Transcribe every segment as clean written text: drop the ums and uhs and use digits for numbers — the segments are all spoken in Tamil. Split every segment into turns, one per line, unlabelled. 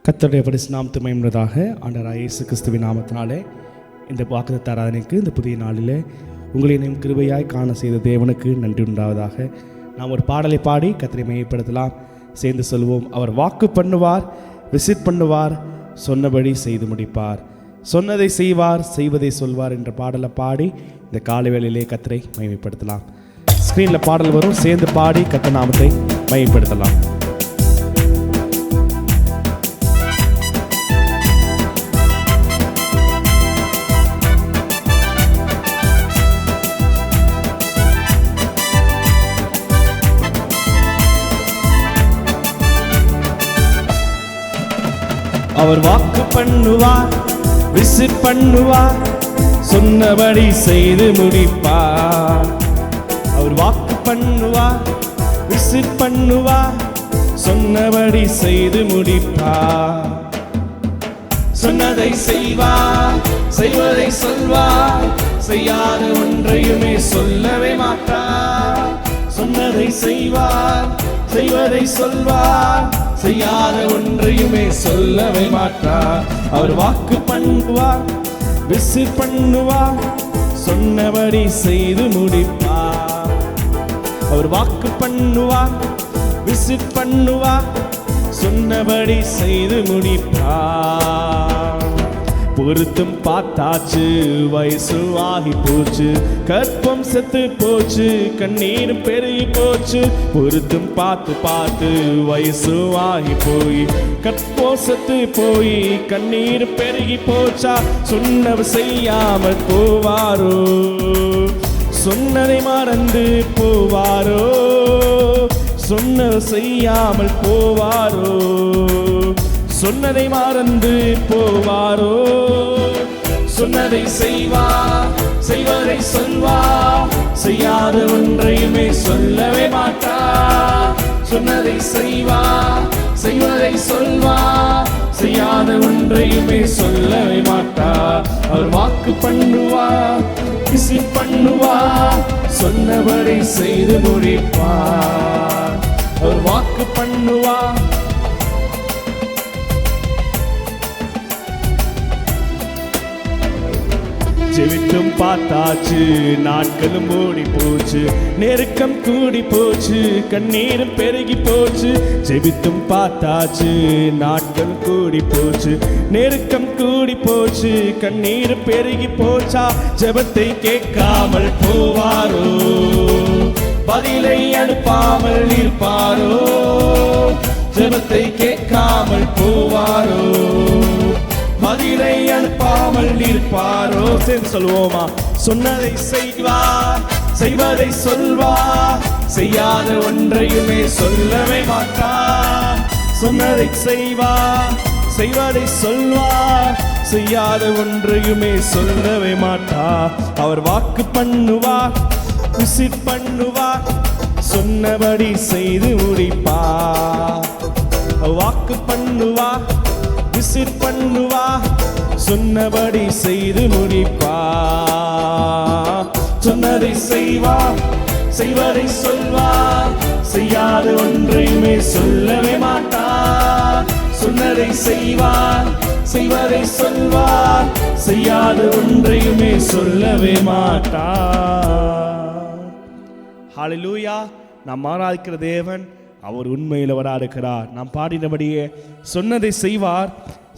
கர்த்தருடைய பரிசு நாமத்துக்கு மகிமையுண்டாக. ஆண்டவராகிய இயேசு கிறிஸ்துவின் நாமத்தினாலே இந்த வாக்குத்தத்த ஆராதனைக்கு இந்த புதிய நாளிலே உங்களையும் கிருபையாய் காண செய்த தேவனுக்கு நன்றி உண்டாவதாக. நாம் ஒரு பாடலை பாடி கர்த்தரை மகிமைப்படுத்தலாம். சேர்ந்து சொல்வோம். அவர் வாக்கு பண்ணுவார், விசிட் பண்ணுவார், சொன்னபடி செய்து முடிப்பார். சொன்னதை செய்வார், செய்வதை சொல்வார் என்ற பாடலை பாடி இந்த காலை வேளையிலே கர்த்தரை மகிமைப்படுத்தலாம். ஸ்க்ரீனில் பாடல் வரும், சேர்ந்து பாடி கர்த்தர் நாமத்தை மகிமைப்படுத்தலாம். அவர் வாக்கு பண்ணுவார், விசிட் பண்ணுவார், சொன்னபடி செய்து முடிப்பார். அவர் வாக்கு பண்ணுவார், விசிட் பண்ணுவார், சொன்னபடி செய்து முடிப்பார். சொன்னதை செய்வார், செய்வதை சொல்வார், செய்யாத ஒன்றையுமே சொல்லவே மாட்டார். சொன்னதை செய்வார், செய்வதை சொல்வார், செய்யாத ஒன்றையுமே சொல்லவே மாட்டார். அவர் வாக்கு பண்ணுவார், விசிட் பண்ணுவார், சொன்னபடி செய்து முடிப்பார். அவர் வாக்கு பண்ணுவார், விசிட் பண்ணுவார், சொன்னபடி செய்து முடிப்பார். பொருத்தும் பார்த்தாச்சு, வயசு ஆகி போச்சு, கற்பம் செத்து போச்சு, கண்ணீரும் பெருகி போச்சு. பொருத்தும் பார்த்து பார்த்து வயசு ஆகி போய், கற்பம் செத்து போய், கண்ணீர் பெருகி போச்சா. சொன்னவர் செய்யாமல் போவாரோ, சொன்னதை மறந்து போவாரோ, சொன்னவர் செய்யாமல் போவாரோ, சொன்னதை மறந்து போவாரோ. சொன்னதை செய்வார், செய்வதை சொல்வார், செய்யாத ஒன்றையுமே சொல்லவே மாட்டார். சொன்னதை செய்வார், செய்வதை சொல்வார், செய்யாத ஒன்றையுமே சொல்லவே மாட்டார். அவர் வாக்கு பண்ணுவார், விசிட் பண்ணுவார், சொன்னபடி செய்து முடிப்பார். அவர் வாக்கு பண்ணுவார். ஜெபித்தும் பார்த்தாச்சு, நாட்களும் ஓடி போச்சு, நெருக்கம் கூடி போச்சு, கண்ணீரும் பெருகி போச்சு. ஜெபித்தும் பார்த்தாச்சு, நாட்கள் கூடி போச்சு, நெருக்கம் கூடி போச்சு, கண்ணீரும் பெருகி போச்சா. ஜெபத்தை கேட்காமல் போவாரோ, பதிலை அனுப்பாமல் இருப்பாரோ. ஜெபத்தை கேட்காமல் போவாரோ, பதிலை அனுப்பாமல் இருப்பாரோ. சேர்ந்து சொல்லுவோமா. சொன்னதை செய்வார், செய்வதை சொல்வார், செய்யாத ஒன்றையுமே சொல்லவே மாட்டார். சொன்னதை செய்வார், செய்வதை சொல்வார், செய்யாத ஒன்றையுமே சொல்லவே மாட்டார். அவர் வாக்கு பண்ணுவார், விசிட் பண்ணுவார், சொன்னபடி செய்து முடிப்பார். வாக்கு பண்ணுவார், விசிட் பண்ணுவா, சொன்னபடி செய்து முடிப்பா. சொன்னதை செய்வா, செய்வதை சொல்வா, செய்யாத ஒன்றையுமே சொல்லவே மாட்டா. சொன்னதை செய்வா, செய்வதை சொல்வா, செய்யாத ஒன்றையுமே சொல்லவே மாட்டா. ஹல்லேலூயா. நாம் ஆராதிக்கிற தேவன் அவர் உண்மையிலவராக இருக்கிறார். நாம் பாடினபடியே சொன்னதை செய்வார்,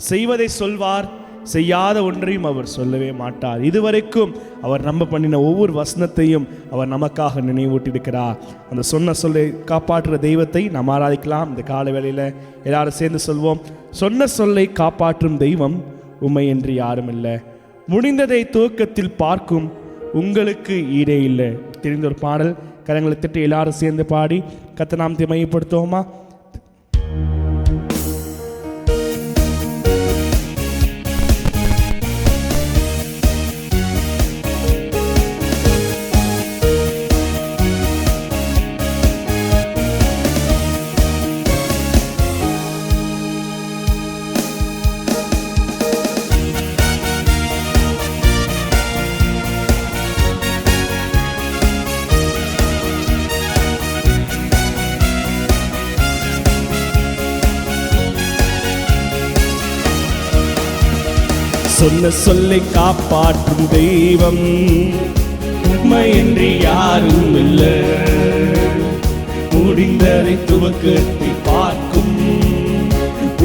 செய்வதை சொல்வார், செய்யாத ஒன்றையும் அவர் சொல்லவே மாட்டார். இதுவரைக்கும் அவர் நம்ம பண்ணின ஒவ்வொரு வசனத்தையும் அவர் நமக்காக நினைவூட்டியிருக்கிறார். அந்த சொன்ன சொல்லை காப்பாற்றுற தெய்வத்தை நாம் ஆராதிக்கலாம். இந்த கால வேளையில் எல்லாரும் சேர்ந்து சொல்வோம். சொன்ன சொல்லை காப்பாற்றும் தெய்வம் உம்மை என்று யாரும் இல்லை, முடிந்ததை துவக்கத்தில் பார்க்கும் உங்களுக்கு ஈடே இல்லை. தெரிந்த ஒரு பாடல், கரங்களை தட்டி எல்லாரும் சேர்ந்து பாடி கர்த்தர் நாமத்தை மகிமைப்படுத்துவோமா. சொன்ன சொல்லை காப்பாற்றும் தெய்வம் உம்மையின்றி யாரும் இல்லை. முடிந்ததை துவக்கத்தை பார்க்கும்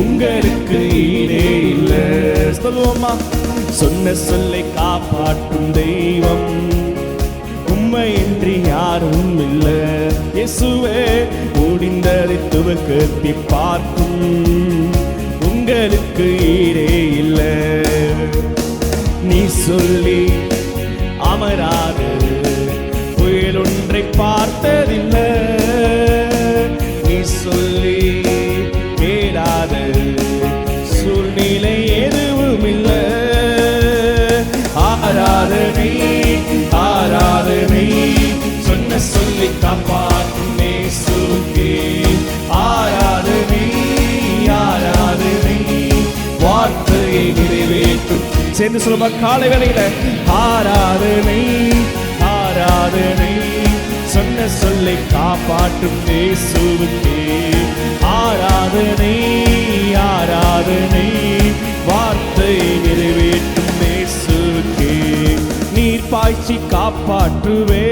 உங்களுக்கு ஈடே இல்லை. சொல்லுவோமா? சொன்ன சொல்லை காப்பாற்றும் தெய்வம் உம்மையின்றி யாரும் இல்லை. இயேசுவே, முடிந்ததை துவக்கத்தை பார்க்கும் உங்களுக்கு ஈடே இல்லை. நீ சொல்லி அமராத புயல் ஒன்றை பார்த்ததில்லை. நீ சொல்லி கேளாத சூழ்நிலை எதுவும் இல்லை. ஆராதனை ஆராதனை சொன்ன சொல்லி காப்பாற்றும் இயேசுவுக்கே. ஆராதனை ஆராதனை வார்த்தையை நிறைவேற்றும். சேர்ந்து சொல்லுமா காலை வேளையில? ஆராதனை ஆராதனை சொன்ன சொல்லை காப்பாற்றும் இயேசுவுக்கே. ஆராதனை ஆராதனை வார்த்தையை நிறைவேற்றும் இயேசுவுக்கே. நீர் பாய்ச்சி காப்பாற்றுவே,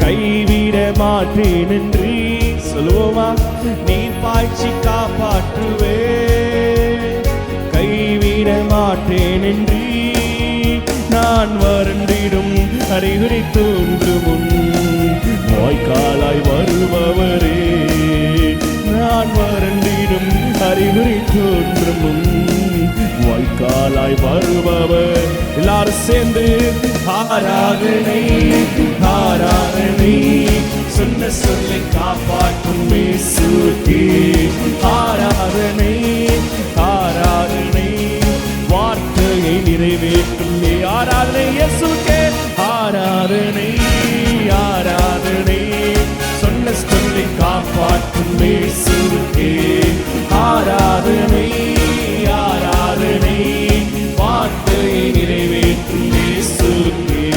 கைவிட மாட்டேன் என்று சொல்லுவோமா? நீர் பாய்ச்சி காப்பாற்றுவே, கைவிட மாட்டேன் என்று நான் வறண்டிடும் அறிகுறி தோன்றும் முன் வாய்க்காலாய் வருபவரே. நான் வறண்டிடும் அறிகுறி தோன்றும் முன் வாய்க்காலாய் வருபவர். எல்லாரும் சேர்ந்து ஆராதனை ஆராதனை சொன்ன சொல்லை காப்பாற்றும் இயேசுவுக்கே. ஆராதனை ஆராதனை வார்த்தையை நிறைவேற்றும். ஆராதனை இயேசுவுக்கே. ஆராதனை ஆராதனை சொன்ன சொல்லை காப்பாற்றும் இயேசுவுக்கே. ஆராதனை ஆராதனை வார்த்தையை நிறைவேற்றும் இயேசுவுக்கே.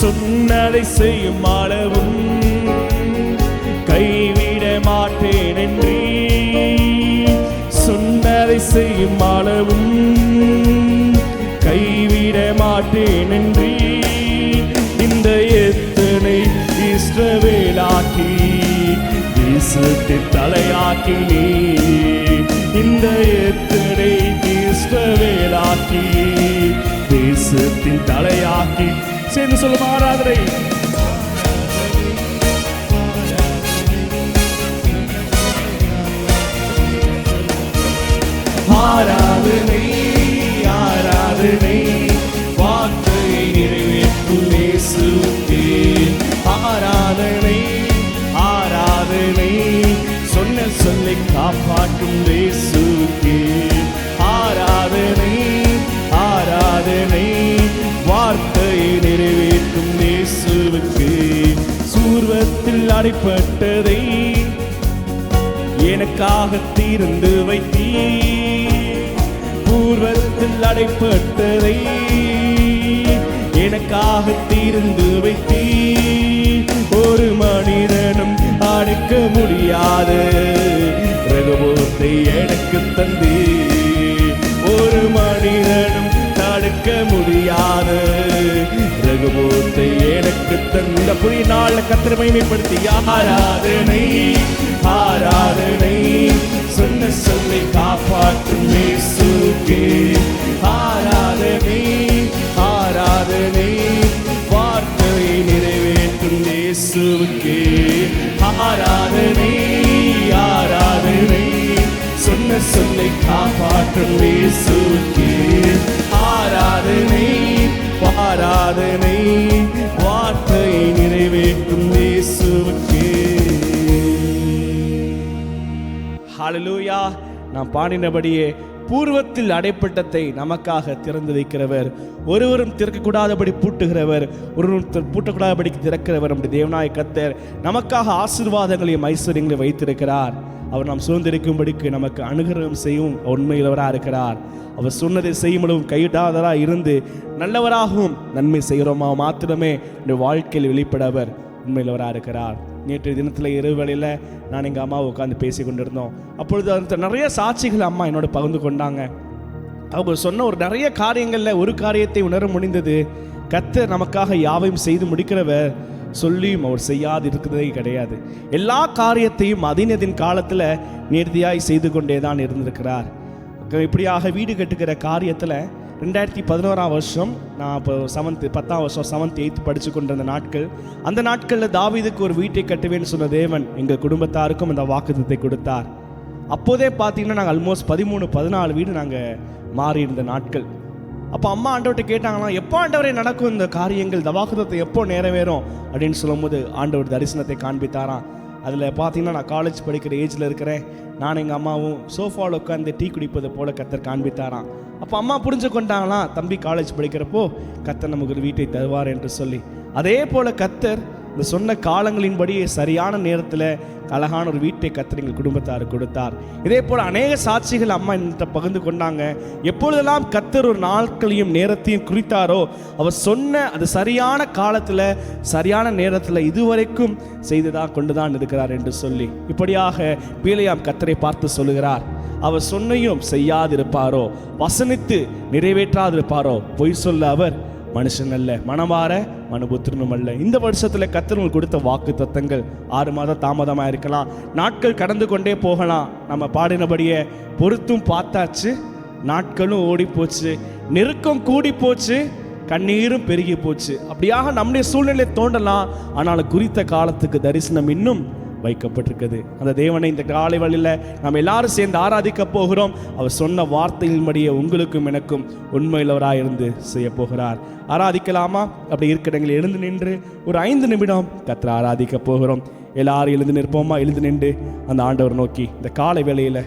சொன்னதை செய்யும் அளவும் கைவிட மாட்டேன் என்று சொன்னதை செய்யும் அளவும் கைவிட மாட்டேன் என்று இந்த எத்தனை இஸ்ரவேலாக்கி தேசத்தின் தலையாக்கி நீ. இந்த எத்தனை இஸ்ரவேலாக்கி தேசத்தின் தலையாக்கி. சேர்ந்து சொல்லும் ஆராதனை ஆராதனை ஆராதனை வார்த்தையை நிறைவேற்றும் இயேசுவுக்கே. ஆராதனை ஆராதனை சொன்ன சொல்லை காப்பாற்றும் இயேசுவுக்கே. ஆராதனை ஆராதனை வார்த்தையை நிறைவேற்றும் இயேசுவுக்கே. சூர்வத்தில் அடிபட்டதை எனக்காக தீர்ந்து வைத்தீ. பூர்வத்தில் அடைப்பட்டதை எனக்காக தீர்ந்து வைத்தீ. ஒரு மனிதனும் அடைக்க முடியாத ரகபோத்தை எனக்கு தந்தீ. ஒரு மனிதனும் தடுக்க முடியாத ரகபோத்தை எனக்கு தந்த புதிய நாள் கர்த்தரை மகிமைப்படுத்தி. ஆராதனை ஆராதனை சொன்ன சொல்லை காப்பாற்றும் இயேசுவுக்கே. ஆராதனை ஆராதனை வார்த்தையை நிறைவேற்றும் இயேசுவுக்கே. ஆராதனை ஆராதனை சொன்ன சொல்லை காப்பாற்றும் இயேசுவுக்கே. ஆராதனை ஆராதனை வார்த்தையை நிறைவேற்றும் இயேசுவுக்கே. ஹல்லேலூயா. நாம் பாடினபடியே பூர்வத்தில் அடைப்பட்டதை நமக்காக திறந்து வைக்கிறவர், ஒருவரும் திறக்கக்கூடாதபடி பூட்டுகிறவர், ஒருவரும் பூட்டக்கூடாதபடிக்கு திறக்கிறவர் நம்முடைய தேவனாய கர்த்தர் நமக்காக ஆசீர்வாதங்களையும் ஐஸ்வர்யங்களையும் வைத்திருக்கிறார். அவர் நாம் சுதந்திரிக்கும்படிக்கு நமக்கு அனுகிரகம் செய்யும் உண்மையுள்ளவராக இருக்கிறார். அவர் சொன்னதை செய்யும்படும் கைவிடாதவராக இருந்து நல்லவராகவும் நன்மை செய்கிறோமா மாத்திரமே இந்த வாழ்க்கையில் வெளிப்படவர் உண்மையுள்ளவராக இருக்கிறார். நேற்று தினத்தில் இரவு வேளையில் நான் எங்கள் அம்மாவை உட்காந்து பேசி கொண்டிருந்தோம். அப்பொழுது அந்த நிறைய சாட்சிகள் அம்மா என்னோட பகிர்ந்து கொண்டாங்க. அவங்க சொன்ன ஒரு நிறைய காரியங்களில் ஒரு காரியத்தை உணர முடிந்தது. கர்த்தர் நமக்காக யாவையும் செய்து முடிக்கிறவர், சொல்லியும் அவர் செய்யாது இருக்கிறதே கிடையாது. எல்லா காரியத்தையும் அதினதின் காலத்தில் நேர்த்தியாய் செய்து கொண்டே தான் இருந்திருக்கிறார். இப்படியாக வீடு கட்டுக்கிற காரியத்தில் 2011ஆம் வருஷம் நான் இப்போ 10ஆம் வருஷம் 7th 8th படித்து கொண்டிருந்த நாட்கள், அந்த நாட்களில் தாவீதுக்கு ஒரு வீட்டை கட்டுவேன்னு சொன்ன தேவன் எங்கள் குடும்பத்தாருக்கும் அந்த வாக்குத்தத்தை கொடுத்தார். அப்போதே பார்த்தீங்கன்னா நாங்கள் ஆல்மோஸ்ட் 13-14 வீடு நாங்கள் மாறி இருந்த நாட்கள். அப்போ அம்மா ஆண்டவர்கிட்ட கேட்டாங்களாம், எப்போ ஆண்டவரே நடக்கும் இந்த காரியங்கள், இந்த வாக்குத்தத்தை எப்போ நிறைவேறும் அப்படின்னு சொல்லும்போது ஆண்டவர் தரிசனத்தை காண்பித்தாராம். அதில் பார்த்தீங்கன்னா நான் காலேஜ் படிக்கிற ஏஜில் இருக்கிறேன். நான் எங்கள் அம்மாவும் சோஃபாவில் உட்காந்து டீ குடிப்பது போல் கர்த்தர் காண்பித்தாராம். அப்போ அம்மா புரிஞ்சு கொண்டாங்களாம், தம்பி காலேஜ் படிக்கிறப்போ கர்த்தர் நமக்கு ஒரு வீட்டை தருவார் என்று சொல்லி. அதே போல் கர்த்தர் இந்த சொன்ன காலங்களின்படி சரியான நேரத்தில் அழகான ஒரு வீட்டை கர்த்தர் எங்கள் குடும்பத்தாருக்கு கொடுத்தார். இதே போல் அநேக சாட்சிகள் அம்மா என்கிட்ட பகிர்ந்து கொண்டாங்க. எப்பொழுதெல்லாம் கர்த்தர் ஒரு நாட்களையும் நேரத்தையும் குறித்தாரோ அவர் சொன்ன அது சரியான காலத்தில் சரியான நேரத்தில் இதுவரைக்கும் செய்துதான் கொண்டுதான் இருக்கிறார் என்று சொல்லி. இப்படியாக பிலேயாம் கர்த்தரை பார்த்து சொல்லுகிறார், அவர் சொன்னையும் செய்யாதிருப்பாரோ, வசனித்து நிறைவேற்றாதிருப்பாரோ, பொய் சொல்ல அவர் மனுஷன் அல்ல, மனமாற மனுபுத்திரனும் அல்ல. இந்த வருஷத்தில் கர்த்தர் உங்களுக்கு கொடுத்த வாக்கு தத்தங்கள் 6 மாதம் தாமதமாக இருக்கலாம், நாட்கள் கடந்து கொண்டே போகலாம். நம்ம பாடினபடியே பொறுத்தும் பார்த்தாச்சு, நாட்களும் ஓடி போச்சு, நெருக்கம் கூடி போச்சு, கண்ணீரும் பெருகி போச்சு. அப்படியாக நம்முடைய சூழ்நிலை தோண்டலாம், ஆனால் குறித்த காலத்துக்கு தரிசனம் இன்னும் வைக்கப்பட்டிருக்குது. அந்த தேவனை இந்த காலை வழியில் நாம் எல்லாரும் சேர்ந்து ஆராதிக்க போகிறோம். அவர் சொன்ன வார்த்தையின்படியே உங்களுக்கும் எனக்கும் உண்மையுள்ளவராக இருந்து செய்ய போகிறார். ஆராதிக்கலாமா? அப்படி இருக்கிறவங்களை எழுந்து நின்று ஒரு 5 நிமிடம் கர்த்தரை ஆராதிக்க போகிறோம். எல்லாரும் எழுந்து நிற்போமா? எழுந்து நின்று அந்த ஆண்டவர் நோக்கி இந்த காலை வேளையில்,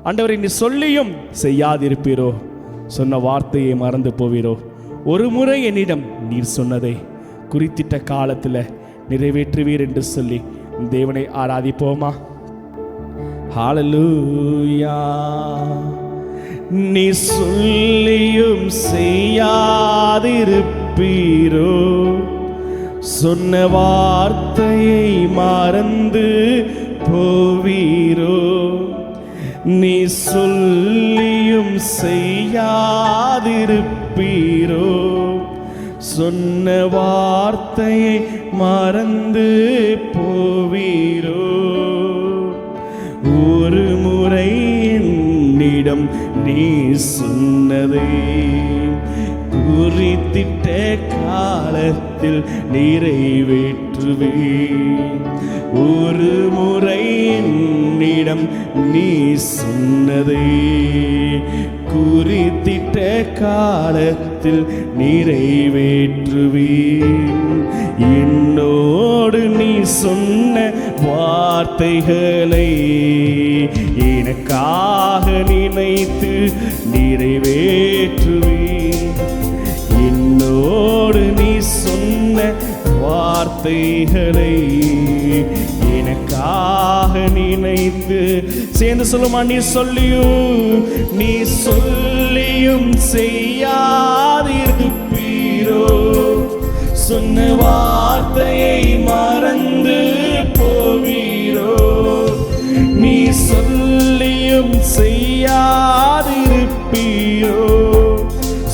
ஆண்டவரை நீ சொல்லியும் செய்யாதிருப்பீரோ, சொன்ன வார்த்தையை மறந்து போவீரோ, ஒரு முறை என்னிடம் நீர் சொன்னதை குறித்திட்ட காலத்தில் நிறைவேற்றுவீர் என்று சொல்லி தேவனை ஆராதிப்போமா? ஹல்லேலூயா. நீ சொல்லியும் செய்யாதிருப்பீரோ, சொன்ன வார்த்தையை மறந்து போவீரோ, நீ சொல்லியும் செய்யாதிருப்பீரோ, சொன்ன வார்த்தையை மறந்து போவீரோ, ஒரு முறை என்னிடம் நீ சொன்னதை குறித்திட்ட காலத்தில் நிறைவேற்றுவே, ஒரு முறை என்னிடம் நீ சொன்னதை குறித்திட்ட காலத்தில் நிறைவேற்றுவீர். என்னோடு நீ சொன்ன வார்த்தைகளை எனக்காக நினைத்து நிறைவேற்றுவீர். என்னோடு நீ சொன்ன வார்த்தைகளை எனக்காக நினைத்து, சேர்ந்து சொல்லுமா? நீ சொல்லியும் செய்யாதிருப்பீரோ, சொன்ன வார்த்தையை மறந்து போவீரோ, நீ சொல்லியும் செய்யாதிருப்பீரோ,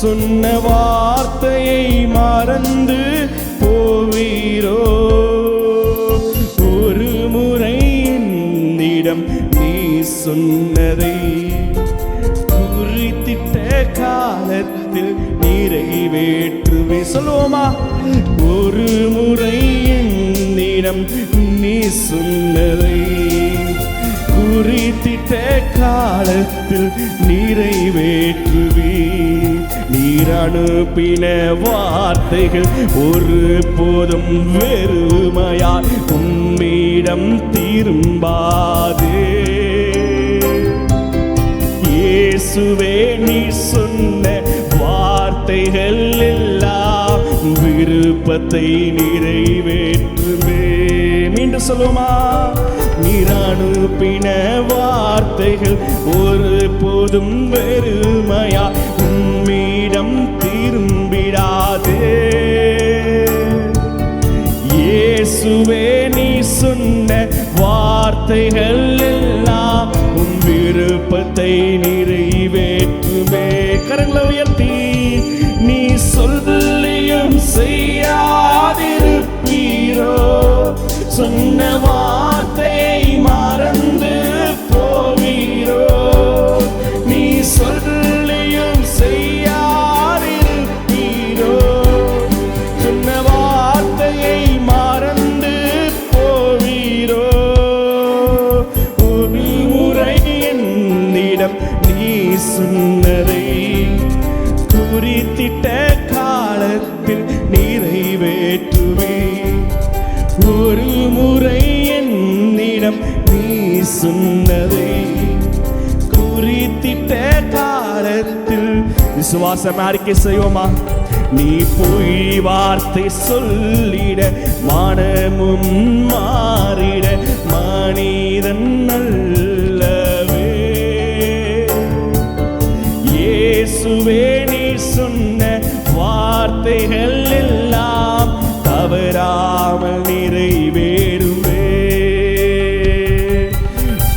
சொன்ன வார்த்தையை மறந்து போவீரோ, ஒரு முறை என்னிடம் நீ சொன்னதை குறித்திட்ட காலத்தில் நிறைவேற்றுவே. சொல்லுவோமா? ஒரு முறை என்னிடம் நீ சொன்னதை குறித்திட்ட காலத்தில் நிறைவேற்றுவே. நீர் அனுப்பின வார்த்தைகள் ஒரு போதும் வெறுமையாய் உம்மிடம் திரும்பாதே. இயேசுவே, நீ சொன்ன வார்த்தைகள் எல்லாம் விருப்பத்தை நிறைவேற்றுமே. மீண்டும் சொல்லுமா? நீர் அனுப்பின வார்த்தைகள் ஒரு போதும் வெறுமையா உம்மிடம் திரும்பிடாதே. இயேசுவே, நீ சொன்ன வார்த்தைகள் எல்லாம் உம் விருப்பத்தை நிறைவேற்றுமே. கரங்களை உயர்த்தி நீ சொல்லியும் செய்யாதிருப்பீரோ சொன்ன வார்த்தையை மறந்து போவீரோ நீ சொல்லியும் செய்யாதிருப்பீரோ சொன்ன வார்த்தையை மறந்து போவீரோ ஒரு முறை என்னிடம் நீ சொன்னதை குறித்திட்ட காலத்தில் நிறைவேற்றுவே ஒரு முறை என்னிடம் நீ சொன்னதை குறித்திட்ட காலத்தில் விசுவாசம் அறிக்கை செய்வோமா நீ பொய் வார்த்தை சொல்லிட மனமும் மாறிட மனிதன் அல்லவே இயேசுவே நீ சொன்ன வார்த்தைகள் எல்லாம் தவறாமல் நிறைவேறுமே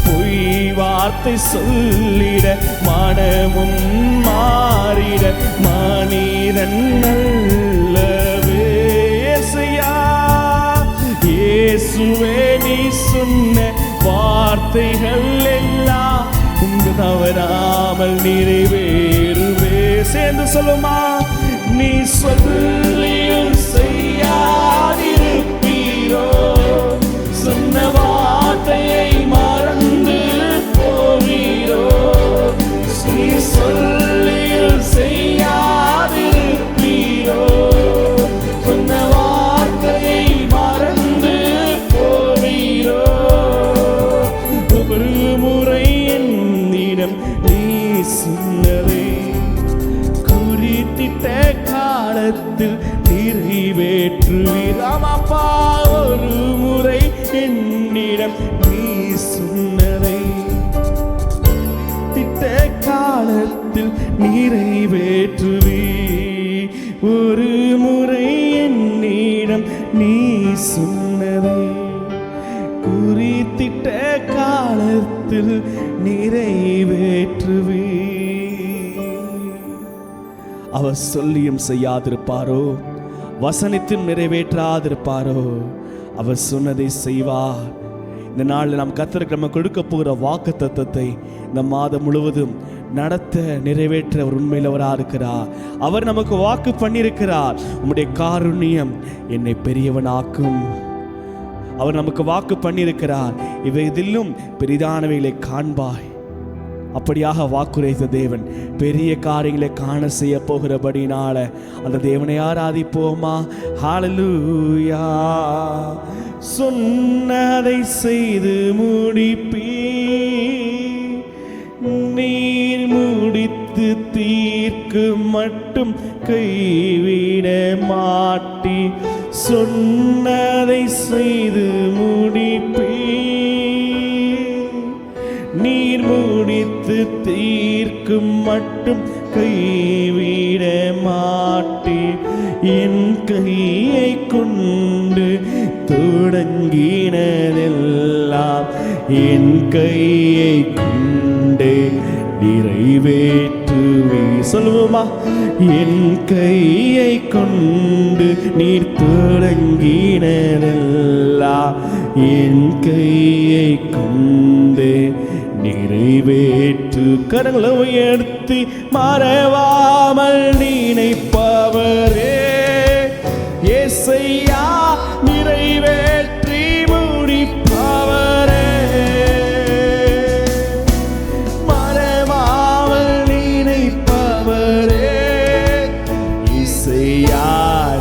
பொய் வார்த்தை சொல்லிட மனமும் மாறிட மனிதன் அல்லவே இயேசுவே நீ சொன்ன வார்த்தைகள் எல்லாம் தவறாமல் நிறைவேறுவே சேர்ந்து சொல்லுமா நீ சொல்லியும் செய்யாதிருப்பீரோ சொன்ன வார்த்தையை மறந்து போவீரோ நீ சொல்லியும் செய்யாதிருப்பீரோ சொன்ன வார்த்தையை மறந்து போவீரோ ஒரு முறை என்னிடம் நீ சொன்னதை குறித்திட்ட காலத்தில் நிறைவேற்றுவீர் அப்பா ஒரு முறை என்னிடம் நீ சொன்னதை திட்ட காலத்தில் நிறைவேற்றுவீர் ஒரு முறை என்னிடம் நீ சொன்னதை குறித்திட்ட காலத்தில் நிறைவேற்றுவீர் அவர் சொல்லியும் செய்யாதிருப்பாரோ வசனத்தில் நிறைவேற்றாதிருப்பாரோ அவர் சொன்னதை செய்வார் இந்த நாளில் நாம் கர்த்தருக்கு நம்ம கொடுக்க போகிற வாக்குத்தத்தத்தை இந்த மாதம் முழுவதும் நடத்த நிறைவேற்ற அவர் உண்மையிலவராக இருக்கிறார் அவர் நமக்கு வாக்கு பண்ணியிருக்கிறார் உம்முடைய காருண்யம் என்னை பெரியவனாக்கும் அவர் நமக்கு வாக்கு பண்ணியிருக்கிறார் இவை இதிலும் பெரிதானவைகளை காண்பாய் அப்படியாக வாக்குரைத்த தேவன் பெரிய காரியங்களை காண செய்ய போகிறபடினால அந்த தேவனை ஆராதிப்போமா ஹல்லேலூயா சொன்னதை செய்து முடிப்பீ நீர் முடித்து தீர்க்கு மட்டும் கைவிட மாட்டி சொன்னதை செய்து முடிப்பீ நீர் முடித்து தீர்க்கும் மட்டும் கைவிட மாட்டி என் கையை கொண்டு தொடங்கினதெல்லாம் என் கையை கொண்டு நிறைவேற்றுவே சொல்லுவோமா என் கையை கொண்டு நீர் தொடங்கினதெல்லாம் என் கையை கொண்டு நிறைவேற்று கரங்களை உயர்த்தி மறவாமல் நினைப்பவரே இயேசையா நிறைவேற்றி முடிப்பவரே மறவாமல் நினைப்பவரே இயேசையா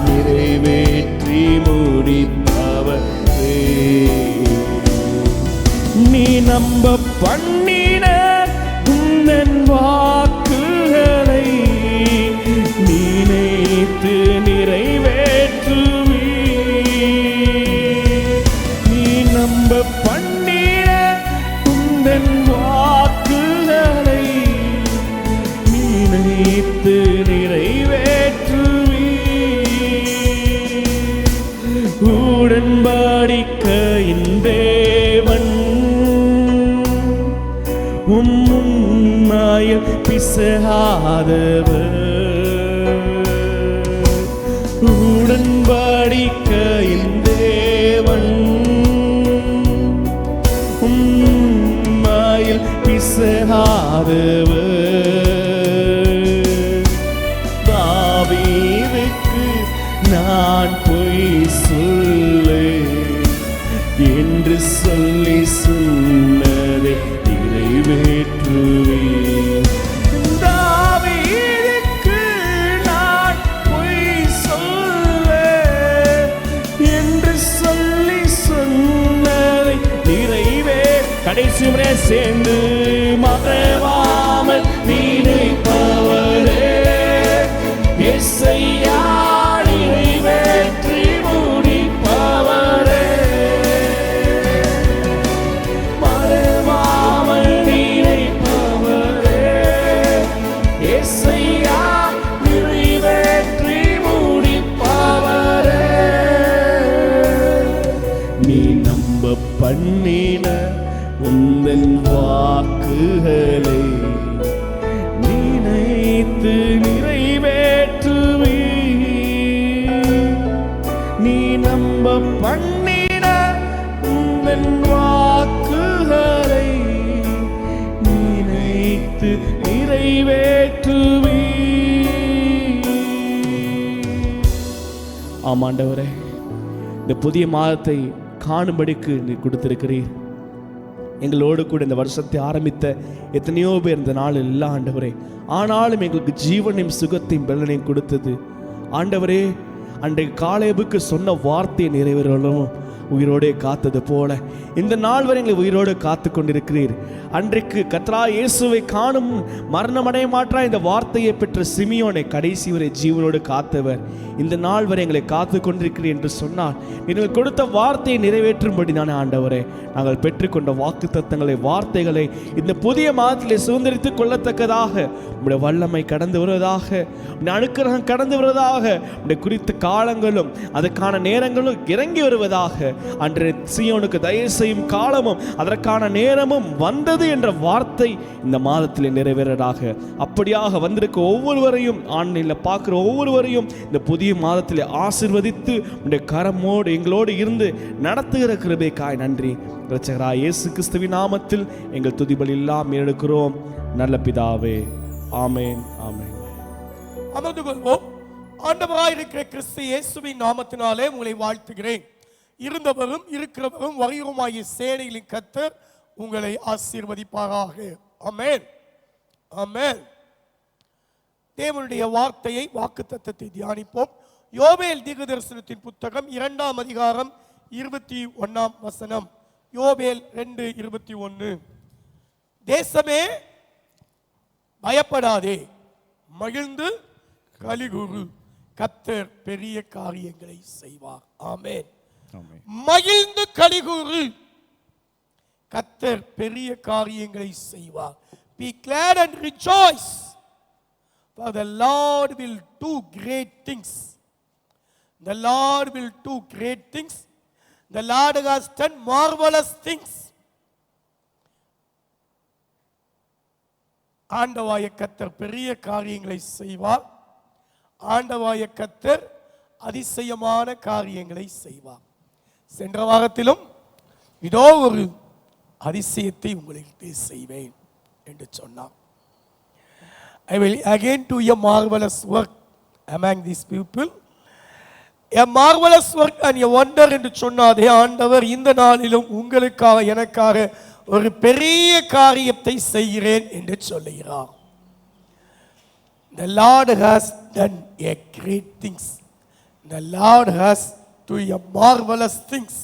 நிறைவேற்றி முடிப்பவரே நீ நம்ப பண்ணின உந்தன் வாக்குகளை நினைத்து நிறைவேற்றுவி நீ நம்ப பண்ணின உந்தன் வாக்குகளை நினைத்து நிறைவேற்றுவி உடன்படிக்கையின் தேவன் உம்மாயில் பிசகாதவர், உடன்படிக்கையின் தேவன், உம்மாயில் பிசகாதவர். தாவீதுக்கு நான் பொய் சொல்லேன் என்று சொல்லி சொன்னதை நிறைவேற்றுவேன். தாவீதுக்கு நான் பொய் சொல்லேன் என்று சொல்லி சொன்னதை கடைசி முறை சேர்ந்து மறவாமல் நினைப்பவரே, இயேசையா நிறைவேற்றி முடிப்பவரே, மறவாமல் நினைப்பவரே, இயேசையா நிறைவேற்றி முடிப்பவரே. நீ நம்ப பண்ணின உந்தன் வாக்குகளை நினைத்து நிறைவேற்றுவே. நீ நம்ப பண்ணின உந்தன் வாக்குகளை நினைத்து நிறைவேற்றுவே. ஆமாண்டவரே, இந்த புதிய மாதத்தை காணும்படிக்கு நீ கொடுத்திருக்கிறீர். எங்களோடு கூட இந்த வருஷத்தை ஆரம்பித்த எத்தனையோ பேர் இந்த நாள் இல்லை ஆண்டவரே. ஆனாலும் எங்களுக்கு ஜீவனையும் சுகத்தையும் பலனையும் கொடுத்தது ஆண்டவரே. அன்றைக்கு காலேபுக்கு சொன்ன வார்த்தையை நிறைவேறலும் உயிரோடே காத்தது போல இந்த நாள் வரை எங்களை உயிரோடு காத்து கொண்டிருக்கிறீர். அன்றைக்கு கர்த்தராகிய இயேசுவை காணும் மரணமடைய மாற்றா இந்த வார்த்தையை பெற்ற சிமியோனை கடைசி வரை ஜீவனோடு காத்தவர் இந்த நாள் வரை எங்களை காத்து கொண்டிருக்கிறீர் என்று சொன்னால் நீங்கள் கொடுத்த வார்த்தையை நிறைவேற்றும்படி தானே ஆண்டவரே. நாங்கள் பெற்றுக்கொண்ட வாக்கு தத்தங்களை வார்த்தைகளை இந்த புதிய மாதத்திலே சுதந்திரித்து கொள்ளத்தக்கதாக உடைய வல்லமை கடந்து வருவதாக, உடைய அனுக்கிரகம் கடந்து வருவதாக, உடைய குறித்த காலங்களும் அதற்கான நேரங்களும் இறங்கி வருவதாக. அன்றைய சீயோனுக்கு தயவு செய்யும் காலமும் அதற்கான நேரமும் வந்தது என்ற வார்த்தை இந்த மாதத்திலே நிறைவேறதாக. அப்படியாக வந்திருக்க ஒவ்வொருவரையும் ஆன்லைனில் பார்க்குற ஒவ்வொருவரையும் இந்த புதிய மாதத்திலே ஆசீர்வதித்து உடைய கரமோடு எங்களோடு இருந்து நடத்துகிற கிருபைக்காய் நன்றி. இரட்சகராகிய இயேசு கிறிஸ்துவின் நாமத்தில் எங்கள் துதிபலி எல்லாம் எடுக்கிறோம் நல்ல பிதாவே. ஆமென் ஆமென்.
அமர்ந்து கொள்வோம். ஆண்டவராயிருக்கிற கிறிஸ்து இயேசுவின் நாமத்தினாலே உங்களை வாழ்த்துகிறேன். இருந்தவரும் இருக்கிறவரும் வருகிறவருமாகிய சேனைகளின் கர்த்தர் உங்களை ஆசீர்வதிப்பாராக. ஆமென் ஆமென். தேவனுடைய வார்த்தையை வாக்குத்தத்தத்தை தியானிப்போம். யோவேல் தீர்க்கதரிசனத்தின் புத்தகம் 2ஆம் அதிகாரம் 21ஆம் வசனம். யோவேல் 2:21. தேசமே பயப்படாதே, மகிழ்ந்து கலிகூறு, கர்த்தர் பெரிய காரியங்களை செய்வார். ஆமென். மகிழ்ந்து கலிகூறு, கர்த்தர் பெரிய காரியங்களை செய்வார். Be glad and rejoice, for the Lord will do great things. The Lord will do great things. The Lord has done marvelous things. ஆண்டவராகிய கர்த்தர் பெரிய காரியங்களை செய்வார். ஆண்டவராகிய கர்த்தர் அதிசயமான காரியங்களை செய்வார். சென்ற வாரத்திலும் இதோ ஒரு அதிசயத்தை உங்களுக்கு செய்வேன் என்று சொன்னார். I will again do a marvelous work among these people. A marvelous work and a wonder என்று சொன்னாதே ஆண்டவர் இந்த நாளிலும் உங்களுக்காக எனக்காக ஒரு பெரிய காரியத்தை செய்கிறேன் என்று சொல்லுகிறார். The Lord has done a great things. The Lord has do a marvelous things.